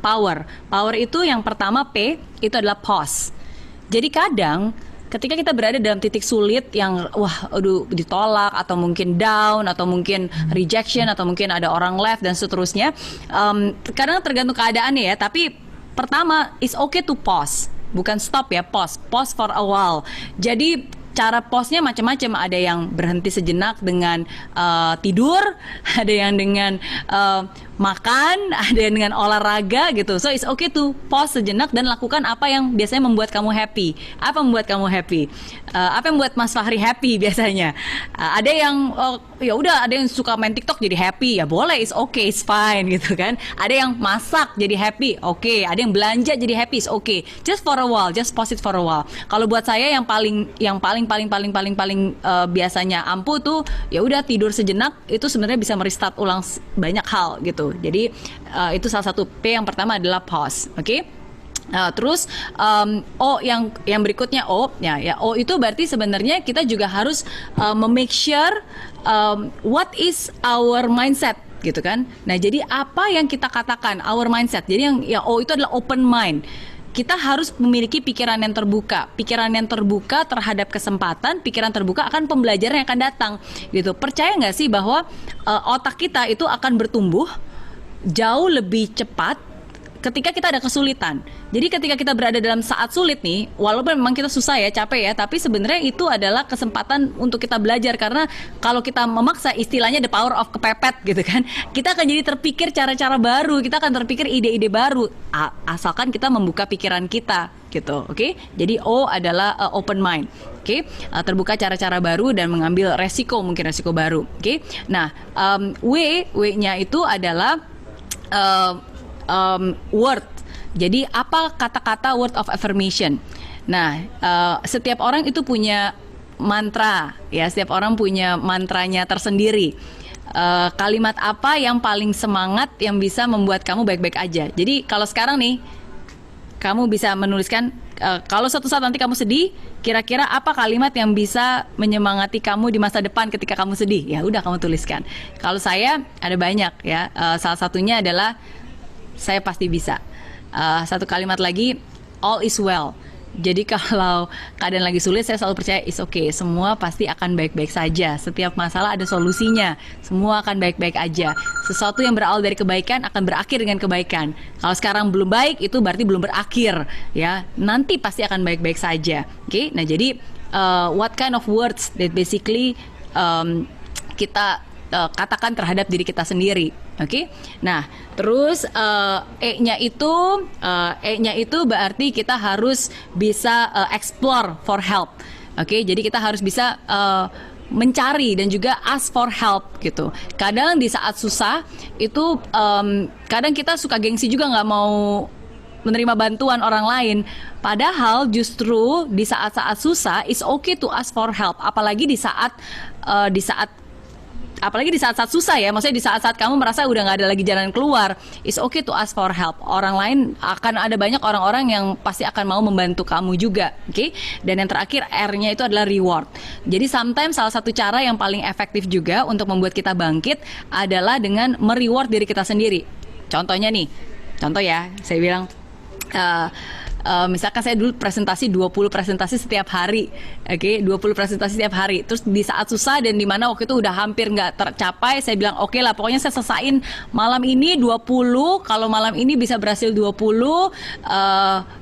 power itu yang pertama, P itu adalah pause. Jadi kadang ketika kita berada dalam titik sulit yang ditolak, atau mungkin down, atau mungkin rejection, atau mungkin ada orang left dan seterusnya, kadang tergantung keadaannya ya. Tapi pertama, it's okay to pause, bukan stop ya, pause for a while. Jadi cara pause-nya macam-macam. Ada yang berhenti sejenak dengan tidur, ada yang dengan makan, ada yang dengan olahraga gitu. So it's okay to pause sejenak dan lakukan apa yang biasanya membuat kamu happy. Apa yang membuat kamu happy? Apa yang membuat Mas Fahri happy biasanya? Ada yang ada yang suka main TikTok jadi happy, ya boleh, it's okay, it's fine gitu kan. Ada yang masak jadi happy, oke. Ada yang belanja jadi happy, it's okay. Just for a while, just pause it for a while. Kalau buat saya yang paling biasanya ampuh tuh ya udah tidur sejenak, itu sebenarnya bisa merestart ulang banyak hal gitu. Jadi itu salah satu P yang pertama adalah pause, oke? Nah, terus O yang berikutnya O ya O itu berarti sebenarnya kita juga harus make sure what is our mindset gitu kan. Nah, jadi apa yang kita katakan our mindset. Jadi yang O itu adalah open mind. Kita harus memiliki pikiran yang terbuka terhadap kesempatan, pikiran terbuka akan pembelajaran yang akan datang gitu. Percaya nggak sih bahwa otak kita itu akan bertumbuh jauh lebih cepat ketika kita ada kesulitan. Jadi ketika kita berada dalam saat sulit nih, walaupun memang kita susah ya, capek ya, tapi sebenarnya itu adalah kesempatan untuk kita belajar. Karena kalau kita memaksa, istilahnya the power of kepepet gitu kan, kita akan jadi terpikir cara-cara baru, kita akan terpikir ide-ide baru, asalkan kita membuka pikiran kita gitu. Oke? Jadi O adalah open mind. Oke? Terbuka cara-cara baru dan mengambil mungkin resiko baru. Oke? Nah, W-nya itu adalah word. Jadi apa kata-kata word of affirmation. Nah, setiap orang itu punya mantra ya, setiap orang punya mantranya tersendiri. Kalimat apa yang paling semangat yang bisa membuat kamu baik-baik aja. Jadi kalau sekarang nih kamu bisa menuliskan kalau suatu saat nanti kamu sedih, kira-kira apa kalimat yang bisa menyemangati kamu di masa depan ketika kamu sedih? Ya udah kamu tuliskan. Kalau saya ada banyak ya. Salah satunya adalah saya pasti bisa. Satu kalimat lagi, all is well. Jadi kalau keadaan lagi sulit, saya selalu percaya it's okay. Semua pasti akan baik-baik saja. Setiap masalah ada solusinya. Semua akan baik-baik aja. Sesuatu yang berawal dari kebaikan akan berakhir dengan kebaikan. Kalau sekarang belum baik, itu berarti belum berakhir. Ya, nanti pasti akan baik-baik saja. Oke, nah jadi what kind of words that basically kita katakan terhadap diri kita sendiri. Oke, nah terus E-nya itu berarti kita harus bisa explore for help. Oke, jadi kita harus bisa mencari dan juga ask for help gitu. Kadang di saat susah itu kadang kita suka gengsi juga nggak mau menerima bantuan orang lain. Padahal justru di saat-saat susah it's okay to ask for help. Apalagi di saat susah ya, maksudnya di saat-saat kamu merasa udah nggak ada lagi jalan keluar, it's okay to ask for help. Orang lain akan ada banyak orang-orang yang pasti akan mau membantu kamu juga, oke? Dan yang terakhir R-nya itu adalah reward. Jadi sometimes salah satu cara yang paling efektif juga untuk membuat kita bangkit adalah dengan mereward diri kita sendiri. Contohnya nih, ya, saya bilang misalkan saya dulu 20 presentasi setiap hari, oke, 20 presentasi setiap hari. Terus di saat susah dan di mana waktu itu udah hampir nggak tercapai, saya bilang oke lah, pokoknya saya selesaiin malam ini 20. Kalau malam ini bisa berhasil 20,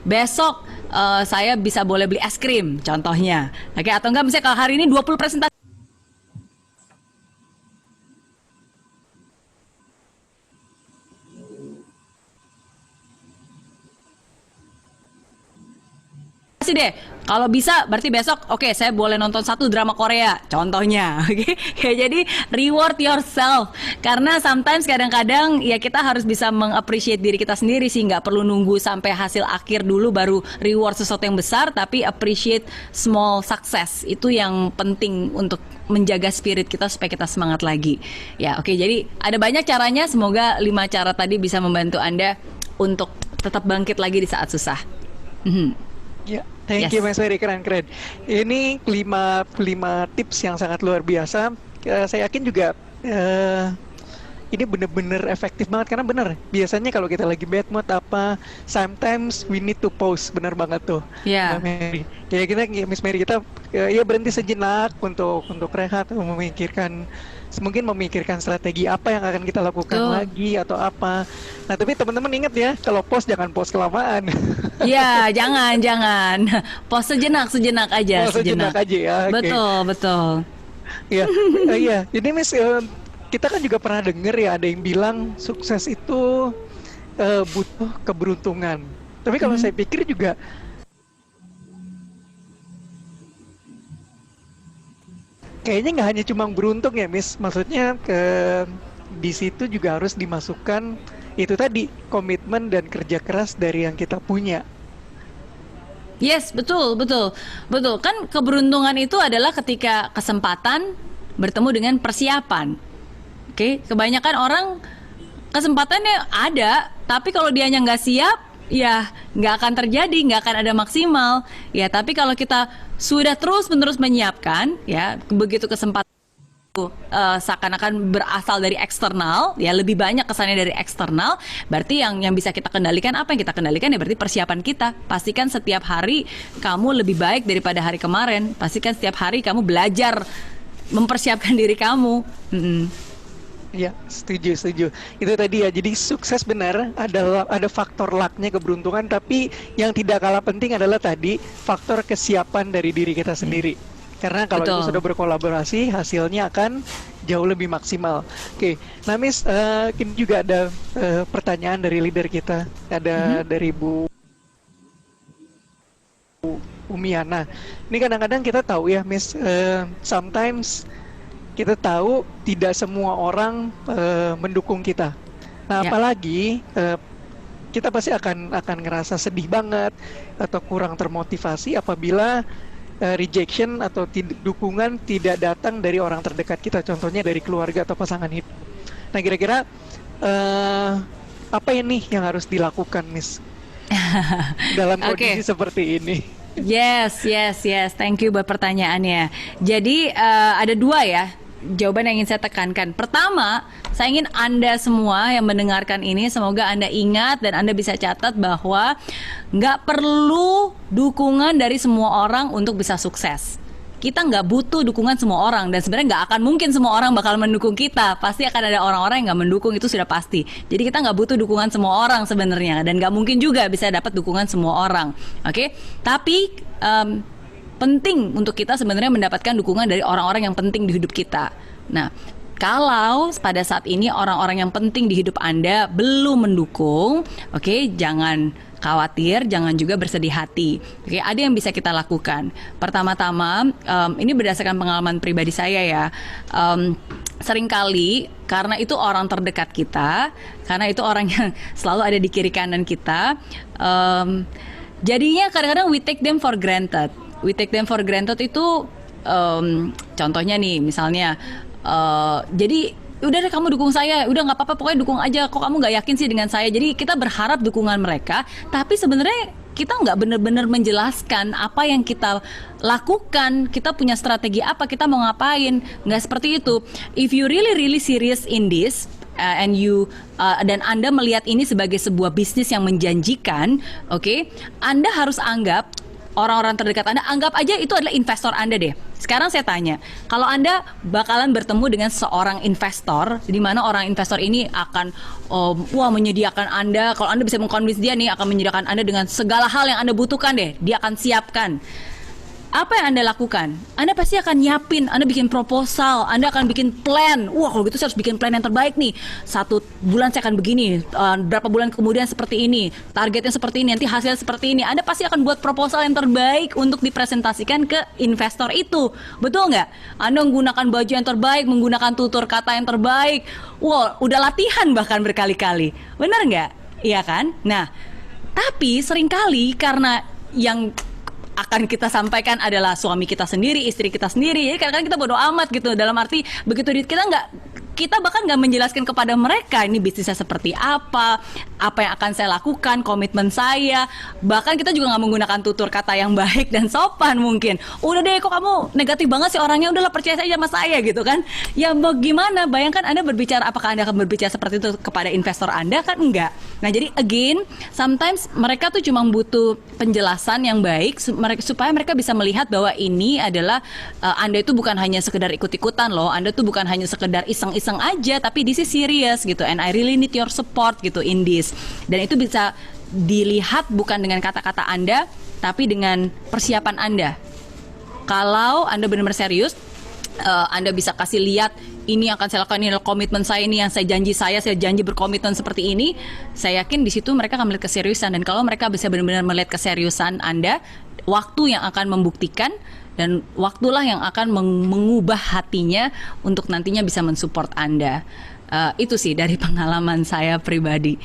besok saya bisa boleh beli es krim, contohnya, oke, atau enggak misalnya kalau hari ini 20 presentasi. Deh, kalau bisa berarti besok oke, saya boleh nonton 1 drama Korea contohnya, oke. Ya, jadi reward yourself, karena sometimes kadang-kadang ya kita harus bisa mengappreciate diri kita sendiri sih, nggak perlu nunggu sampai hasil akhir dulu baru reward sesuatu yang besar, tapi appreciate small success itu yang penting untuk menjaga spirit kita supaya kita semangat lagi ya. Oke, jadi ada banyak caranya, semoga 5 cara tadi bisa membantu Anda untuk tetap bangkit lagi di saat susah. Ya, thank you Mas Ferry, keren-keren. Ini 5 tips yang sangat luar biasa. Saya yakin juga ini bener-bener efektif banget, karena bener biasanya kalau kita lagi bad mood sometimes we need to pause, bener banget tuh. Yeah. Mbak Mary. Kayak kita, Miss Mary, kita ya berhenti sejenak untuk rehat, memikirkan strategi apa yang akan kita lakukan lagi atau apa. Nah, tapi teman-teman ingat ya, kalau post jangan post kelamaan. Ya, jangan. Post sejenak aja. Post sejenak aja ya. Betul. Ya, iya. Jadi Miss, kita kan juga pernah dengar ya, ada yang bilang sukses itu butuh keberuntungan. Tapi kalau saya pikir juga kayaknya nggak hanya cuma beruntung ya, Miss. Maksudnya di situ juga harus dimasukkan itu tadi, komitmen dan kerja keras dari yang kita punya. Yes, betul. Kan keberuntungan itu adalah ketika kesempatan bertemu dengan persiapan. Oke, kebanyakan orang kesempatannya ada, tapi kalau dianya nggak siap, ya nggak akan terjadi, nggak akan ada maksimal. Ya, tapi kalau kita sudah terus-menerus menyiapkan, ya begitu kesempatan seakan-akan berasal dari eksternal, ya lebih banyak kesannya dari eksternal, berarti yang bisa kita kendalikan, apa yang kita kendalikan ya berarti persiapan kita. Pastikan setiap hari kamu lebih baik daripada hari kemarin. Pastikan setiap hari kamu belajar mempersiapkan diri kamu. Ya, setuju. Itu tadi ya. Jadi sukses benar ada faktor lucknya, keberuntungan, tapi yang tidak kalah penting adalah tadi faktor kesiapan dari diri kita sendiri. Karena kalau itu Betul. sudah berkolaborasi, hasilnya akan jauh lebih maksimal. Oke, nah Miss, ini juga ada pertanyaan dari leader kita, ada dari Bu Umiana. Ini kadang-kadang kita tahu ya, Miss, sometimes kita tahu tidak semua orang mendukung kita. Nah, Ya. apalagi kita pasti akan ngerasa sedih banget atau kurang termotivasi apabila rejection atau dukungan tidak datang dari orang terdekat kita, contohnya dari keluarga atau pasangan hidup. Nah, kira-kira apa ini yang harus dilakukan, Miss, dalam kondisi seperti ini? Yes. Thank you buat pertanyaannya. Jadi ada dua ya jawaban yang ingin saya tekankan. Pertama, saya ingin Anda semua yang mendengarkan ini, semoga Anda ingat dan Anda bisa catat bahwa nggak perlu dukungan dari semua orang untuk bisa sukses. Kita nggak butuh dukungan semua orang, dan sebenarnya nggak akan mungkin semua orang bakal mendukung kita. Pasti akan ada orang-orang yang nggak mendukung, itu sudah pasti. Jadi kita nggak butuh dukungan semua orang sebenarnya, dan nggak mungkin juga bisa dapat dukungan semua orang. Oke? Tapi penting untuk kita sebenarnya mendapatkan dukungan dari orang-orang yang penting di hidup kita. Nah, kalau pada saat ini orang-orang yang penting di hidup Anda belum mendukung, oke, jangan khawatir, jangan juga bersedih hati. Oke, ada yang bisa kita lakukan. Pertama-tama, ini berdasarkan pengalaman pribadi saya ya. Seringkali karena itu orang terdekat kita, karena itu orang yang selalu ada di kiri kanan kita, jadinya kadang-kadang we take them for granted. We take them for granted itu contohnya nih, misalnya jadi udah deh kamu dukung saya, udah nggak apa-apa pokoknya dukung aja, kok kamu nggak yakin sih dengan saya. Jadi kita berharap dukungan mereka, tapi sebenarnya kita nggak benar-benar menjelaskan apa yang kita lakukan, kita punya strategi apa, kita mau ngapain. Nggak seperti itu. If you really serious in this, and you dan Anda melihat ini sebagai sebuah bisnis yang menjanjikan, oke, Anda harus anggap orang-orang terdekat Anda, anggap aja itu adalah investor Anda deh. Sekarang saya tanya, kalau Anda bakalan bertemu dengan seorang investor, di mana orang investor ini akan menyediakan Anda, kalau Anda bisa mengconvince dia nih, akan menyediakan Anda dengan segala hal yang Anda butuhkan deh, dia akan siapkan. Apa yang Anda lakukan? Anda pasti akan nyiapin, Anda bikin proposal, Anda akan bikin plan. Wah, kalau gitu saya harus bikin plan yang terbaik nih. 1 bulan saya akan begini, berapa bulan kemudian seperti ini, targetnya seperti ini, nanti hasilnya seperti ini. Anda pasti akan buat proposal yang terbaik untuk dipresentasikan ke investor itu. Betul nggak? Anda menggunakan baju yang terbaik, menggunakan tutur kata yang terbaik. Wah, udah latihan bahkan berkali-kali. Benar nggak? Iya kan? Nah, tapi seringkali karena yang akan kita sampaikan adalah suami kita sendiri, istri kita sendiri. Jadi kadang-kadang kita bodo amat gitu. Dalam arti begitu kita bahkan nggak menjelaskan kepada mereka ini bisnisnya seperti apa yang akan saya lakukan, komitmen saya. Bahkan kita juga nggak menggunakan tutur kata yang baik dan sopan mungkin. Udah deh, kok kamu negatif banget sih orangnya, udahlah percaya saja sama saya gitu kan. Ya bagaimana, bayangkan Anda berbicara, apakah Anda akan berbicara seperti itu kepada investor Anda? Kan enggak. Nah jadi again, sometimes mereka tuh cuma butuh penjelasan yang baik supaya mereka bisa melihat bahwa ini adalah Anda itu bukan hanya sekedar ikut-ikutan loh, Anda tuh bukan hanya sekedar iseng-iseng aja, tapi this is serious gitu, and I really need your support gitu in this. Dan itu bisa dilihat bukan dengan kata-kata Anda, tapi dengan persiapan Anda. Kalau Anda benar-benar serius, Anda bisa kasih lihat ini yang akan saya lakukan, ini adalah komitmen saya, ini yang saya janji berkomitmen seperti ini. Saya yakin di situ mereka akan melihat keseriusan, dan kalau mereka bisa benar-benar melihat keseriusan Anda, waktu yang akan membuktikan, dan waktulah yang akan mengubah hatinya untuk nantinya bisa mensupport Anda. Itu sih dari pengalaman saya pribadi.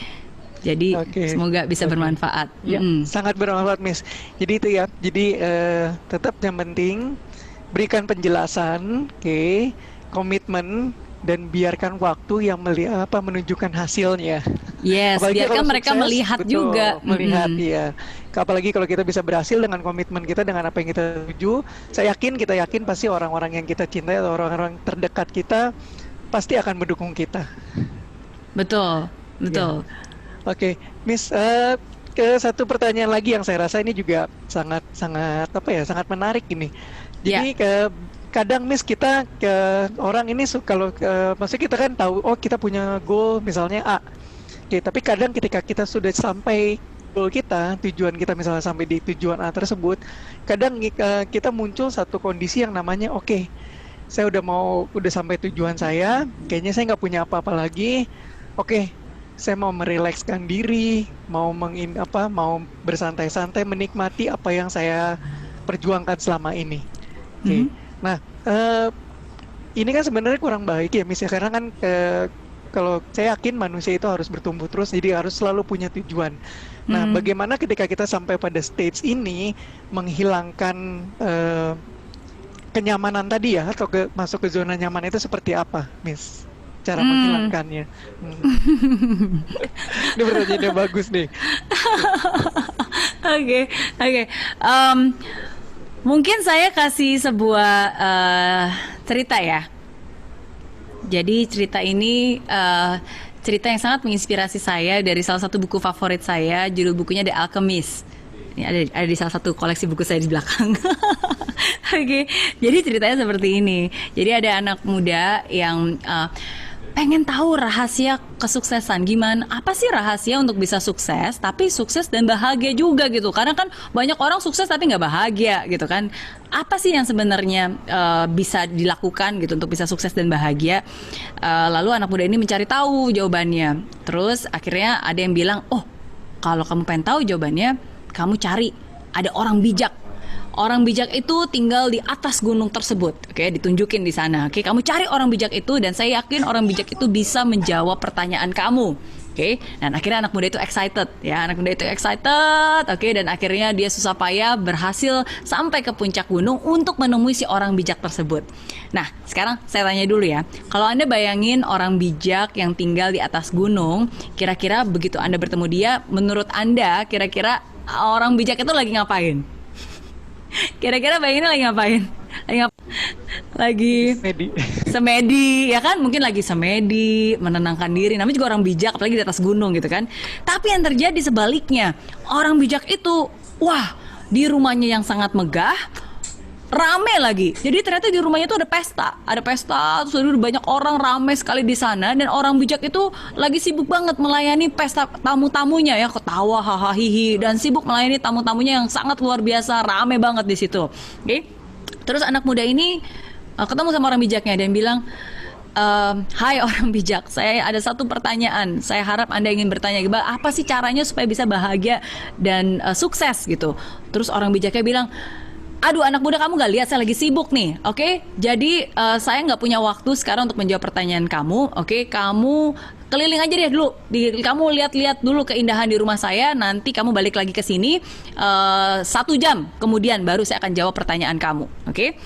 Jadi semoga bisa bermanfaat. Ya, sangat bermanfaat, Miss. Jadi itu ya. Jadi tetap yang penting berikan penjelasan, komitmen, dan biarkan waktu yang menunjukkan hasilnya. Yes, Apalagi biarkan kalau mereka sukses, melihat betul, juga. melihat Mm-mm. ya. Apalagi kalau kita bisa berhasil dengan komitmen kita, dengan apa yang kita tuju, kita yakin pasti orang-orang yang kita cintai atau orang-orang terdekat kita pasti akan mendukung kita. Betul, Ya. betul. Oke, Miss, ke satu pertanyaan lagi yang saya rasa ini juga sangat sangat sangat menarik ini. Ya. Jadi kadang Miss kita ke orang ini kalau maksudnya kita kan tahu oh kita punya goal misalnya A. Oke, tapi kadang ketika kita sudah sampai goal kita, tujuan kita misalnya sampai di tujuan A tersebut, kadang kita muncul satu kondisi yang namanya oke, saya udah sampai tujuan saya, kayaknya saya nggak punya apa-apa lagi. Oke, saya mau merilekskan diri, mau bersantai-santai menikmati apa yang saya perjuangkan selama ini. Oke. Mhm. Nah, ini kan sebenarnya kurang baik ya, Miss ya, karena kan kalau saya yakin manusia itu harus bertumbuh terus, jadi harus selalu punya tujuan. Nah, Hmm. bagaimana ketika kita sampai pada stage ini menghilangkan kenyamanan tadi ya, atau masuk ke zona nyaman itu seperti apa, Miss? Cara menghilangkannya. Ini pertanyaannya bagus nih. Oke, oke. Mungkin saya kasih sebuah cerita ya. Jadi cerita ini cerita yang sangat menginspirasi saya dari salah satu buku favorit saya, judul bukunya The Alchemist. Ini ada di salah satu koleksi buku saya di belakang. Oke, jadi ceritanya seperti ini. Jadi ada anak muda yang pengen tahu rahasia kesuksesan, gimana, apa sih rahasia untuk bisa sukses tapi sukses dan bahagia juga gitu, karena kan banyak orang sukses tapi nggak bahagia gitu kan. Apa sih yang sebenarnya bisa dilakukan gitu untuk bisa sukses dan bahagia? Lalu anak muda ini mencari tahu jawabannya. Terus akhirnya ada yang bilang, oh kalau kamu pengen tahu jawabannya, kamu cari ada orang bijak. Orang bijak itu tinggal di atas gunung tersebut. Oke, ditunjukin di sana. Oke, kamu cari orang bijak itu dan saya yakin orang bijak itu bisa menjawab pertanyaan kamu. Oke, dan akhirnya anak muda itu excited ya, anak muda itu excited. Oke, dan akhirnya dia susah payah berhasil sampai ke puncak gunung untuk menemui si orang bijak tersebut. Nah, sekarang saya tanya dulu ya. Kalau Anda bayangin orang bijak yang tinggal di atas gunung, kira-kira begitu Anda bertemu dia, menurut Anda kira-kira orang bijak itu lagi ngapain? Kira-kira bayanginnya lagi ngapain? Lagi Medi. semedi, ya kan? Mungkin lagi semedi, menenangkan diri. Namanya juga orang bijak, apalagi di atas gunung gitu kan. Tapi yang terjadi sebaliknya, orang bijak itu, wah, di rumahnya yang sangat megah, rame lagi. Jadi ternyata di rumahnya tuh ada pesta, terus ada banyak orang, rame sekali di sana, dan orang bijak itu lagi sibuk banget melayani pesta tamu-tamunya ya, ketawa hahaha hihi, dan sibuk melayani tamu-tamunya yang sangat luar biasa, rame banget di situ. Oke. Terus anak muda ini ketemu sama orang bijaknya dan bilang, hai orang bijak, saya ada satu pertanyaan. Saya harap Anda ingin bertanya, apa sih caranya supaya bisa bahagia dan sukses gitu. Terus orang bijaknya bilang, aduh anak muda, kamu gak lihat saya lagi sibuk nih, oke? Jadi saya nggak punya waktu sekarang untuk menjawab pertanyaan kamu, oke? Kamu keliling aja deh dulu, kamu lihat-lihat dulu keindahan di rumah saya, nanti kamu balik lagi ke sini 1 jam kemudian baru saya akan jawab pertanyaan kamu, oke?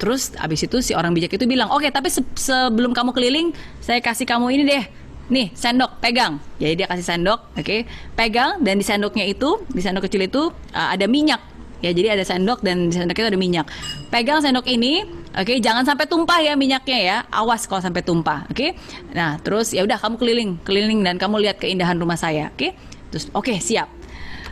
Terus abis itu si orang bijak itu bilang, oke, tapi sebelum kamu keliling, saya kasih kamu ini deh. Nih, sendok, pegang. Jadi dia kasih sendok, oke? Pegang, dan di sendoknya itu, di sendok kecil itu ada minyak. Ya, jadi ada sendok dan di sendok itu ada minyak. Pegang sendok ini, oke, jangan sampai tumpah ya minyaknya ya. Awas kalau sampai tumpah, oke? Nah, terus ya udah kamu keliling dan kamu lihat keindahan rumah saya, oke? Terus oke, siap.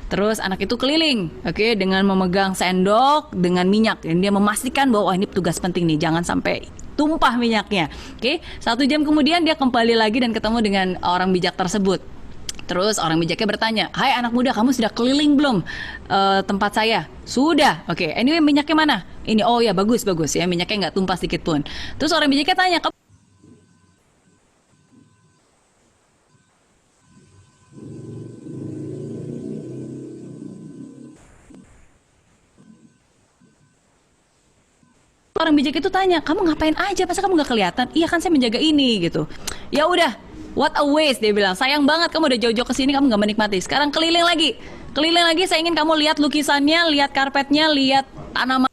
Terus anak itu keliling, oke, dengan memegang sendok dengan minyak. Dan dia memastikan bahwa ini tugas penting nih, jangan sampai tumpah minyaknya. Oke, 1 jam kemudian dia kembali lagi dan ketemu dengan orang bijak tersebut. Terus orang bijaknya bertanya, hai anak muda, kamu sudah keliling belum tempat saya? Sudah, oke. Anyway, minyaknya mana? Ini, oh ya, bagus ya, minyaknya nggak tumpah sedikit pun. Terus orang bijaknya tanya, kamu orang bijak itu tanya, kamu ngapain aja? Masa kamu nggak kelihatan? Iya kan saya menjaga ini gitu. Ya udah, what a waste, dia bilang. Sayang banget kamu udah jauh-jauh ke sini, kamu nggak menikmati. Sekarang keliling lagi. Saya ingin kamu lihat lukisannya, lihat karpetnya, lihat tanamannya.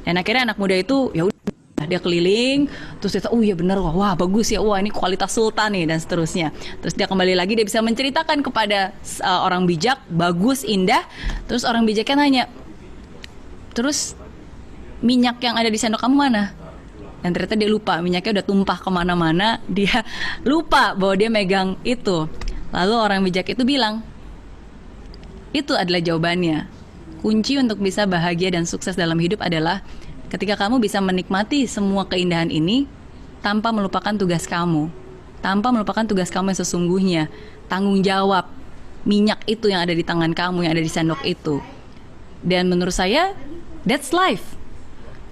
Dan akhirnya anak muda itu ya udah dia keliling, terus dia tahu, oh iya bener, wah bagus ya, wah ini kualitas sultan nih, dan seterusnya. Terus dia kembali lagi, dia bisa menceritakan kepada orang bijak, bagus, indah. Terus orang bijaknya nanya, terus minyak yang ada di sendok kamu mana? Dan ternyata dia lupa, minyaknya udah tumpah kemana-mana, dia lupa bahwa dia megang itu. Lalu orang bijak itu bilang, itu adalah jawabannya. Kunci untuk bisa bahagia dan sukses dalam hidup adalah ketika kamu bisa menikmati semua keindahan ini tanpa melupakan tugas kamu, tanpa melupakan tugas kamu yang sesungguhnya, tanggung jawab minyak itu yang ada di tangan kamu, yang ada di sendok itu. Dan menurut saya, that's life.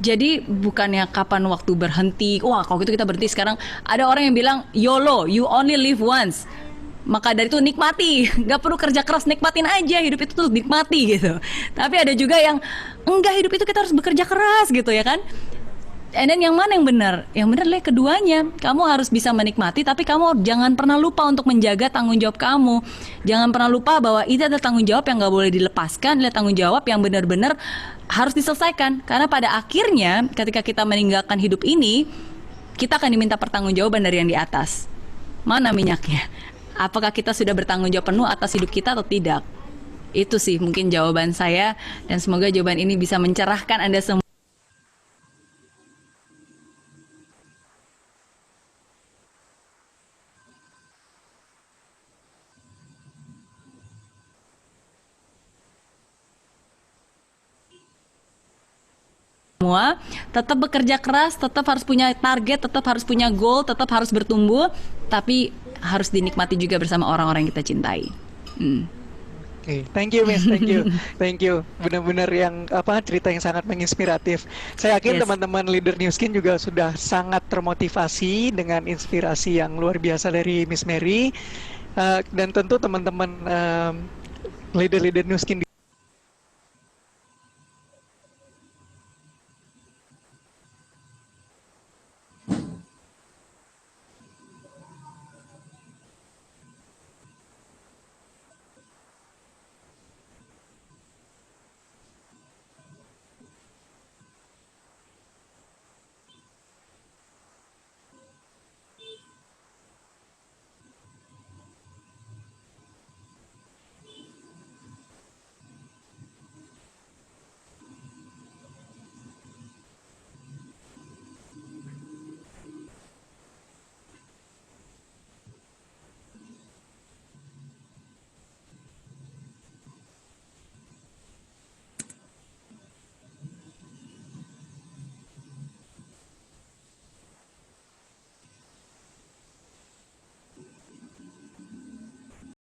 Jadi bukannya kapan waktu berhenti, wah kalau gitu kita berhenti sekarang. Ada orang yang bilang, YOLO, you only live once. Maka dari itu nikmati, gak perlu kerja keras, nikmatin aja, hidup itu tuh nikmati gitu. Tapi ada juga yang enggak, hidup itu kita harus bekerja keras gitu ya kan. And then yang mana yang benar? Yang benar adalah keduanya. Kamu harus bisa menikmati, tapi kamu jangan pernah lupa untuk menjaga tanggung jawab kamu. Jangan pernah lupa bahwa itu adalah tanggung jawab yang gak boleh dilepaskan, adalah tanggung jawab yang benar-benar harus diselesaikan. Karena pada akhirnya ketika kita meninggalkan hidup ini, kita akan diminta pertanggungjawaban dari yang di atas. Mana minyaknya? Apakah kita sudah bertanggung jawab penuh atas hidup kita atau tidak? Itu sih mungkin jawaban saya, dan semoga jawaban ini bisa mencerahkan Anda semua. Tetap bekerja keras, tetap harus punya target, tetap harus punya goal, tetap harus bertumbuh, tapi harus dinikmati juga bersama orang-orang yang kita cintai. Oke, thank you Miss, thank you. Benar-benar yang cerita yang sangat menginspiratif. Saya yakin teman-teman leader New Skin juga sudah sangat termotivasi dengan inspirasi yang luar biasa dari Miss Mary, dan tentu teman-teman leader-leader New Skin di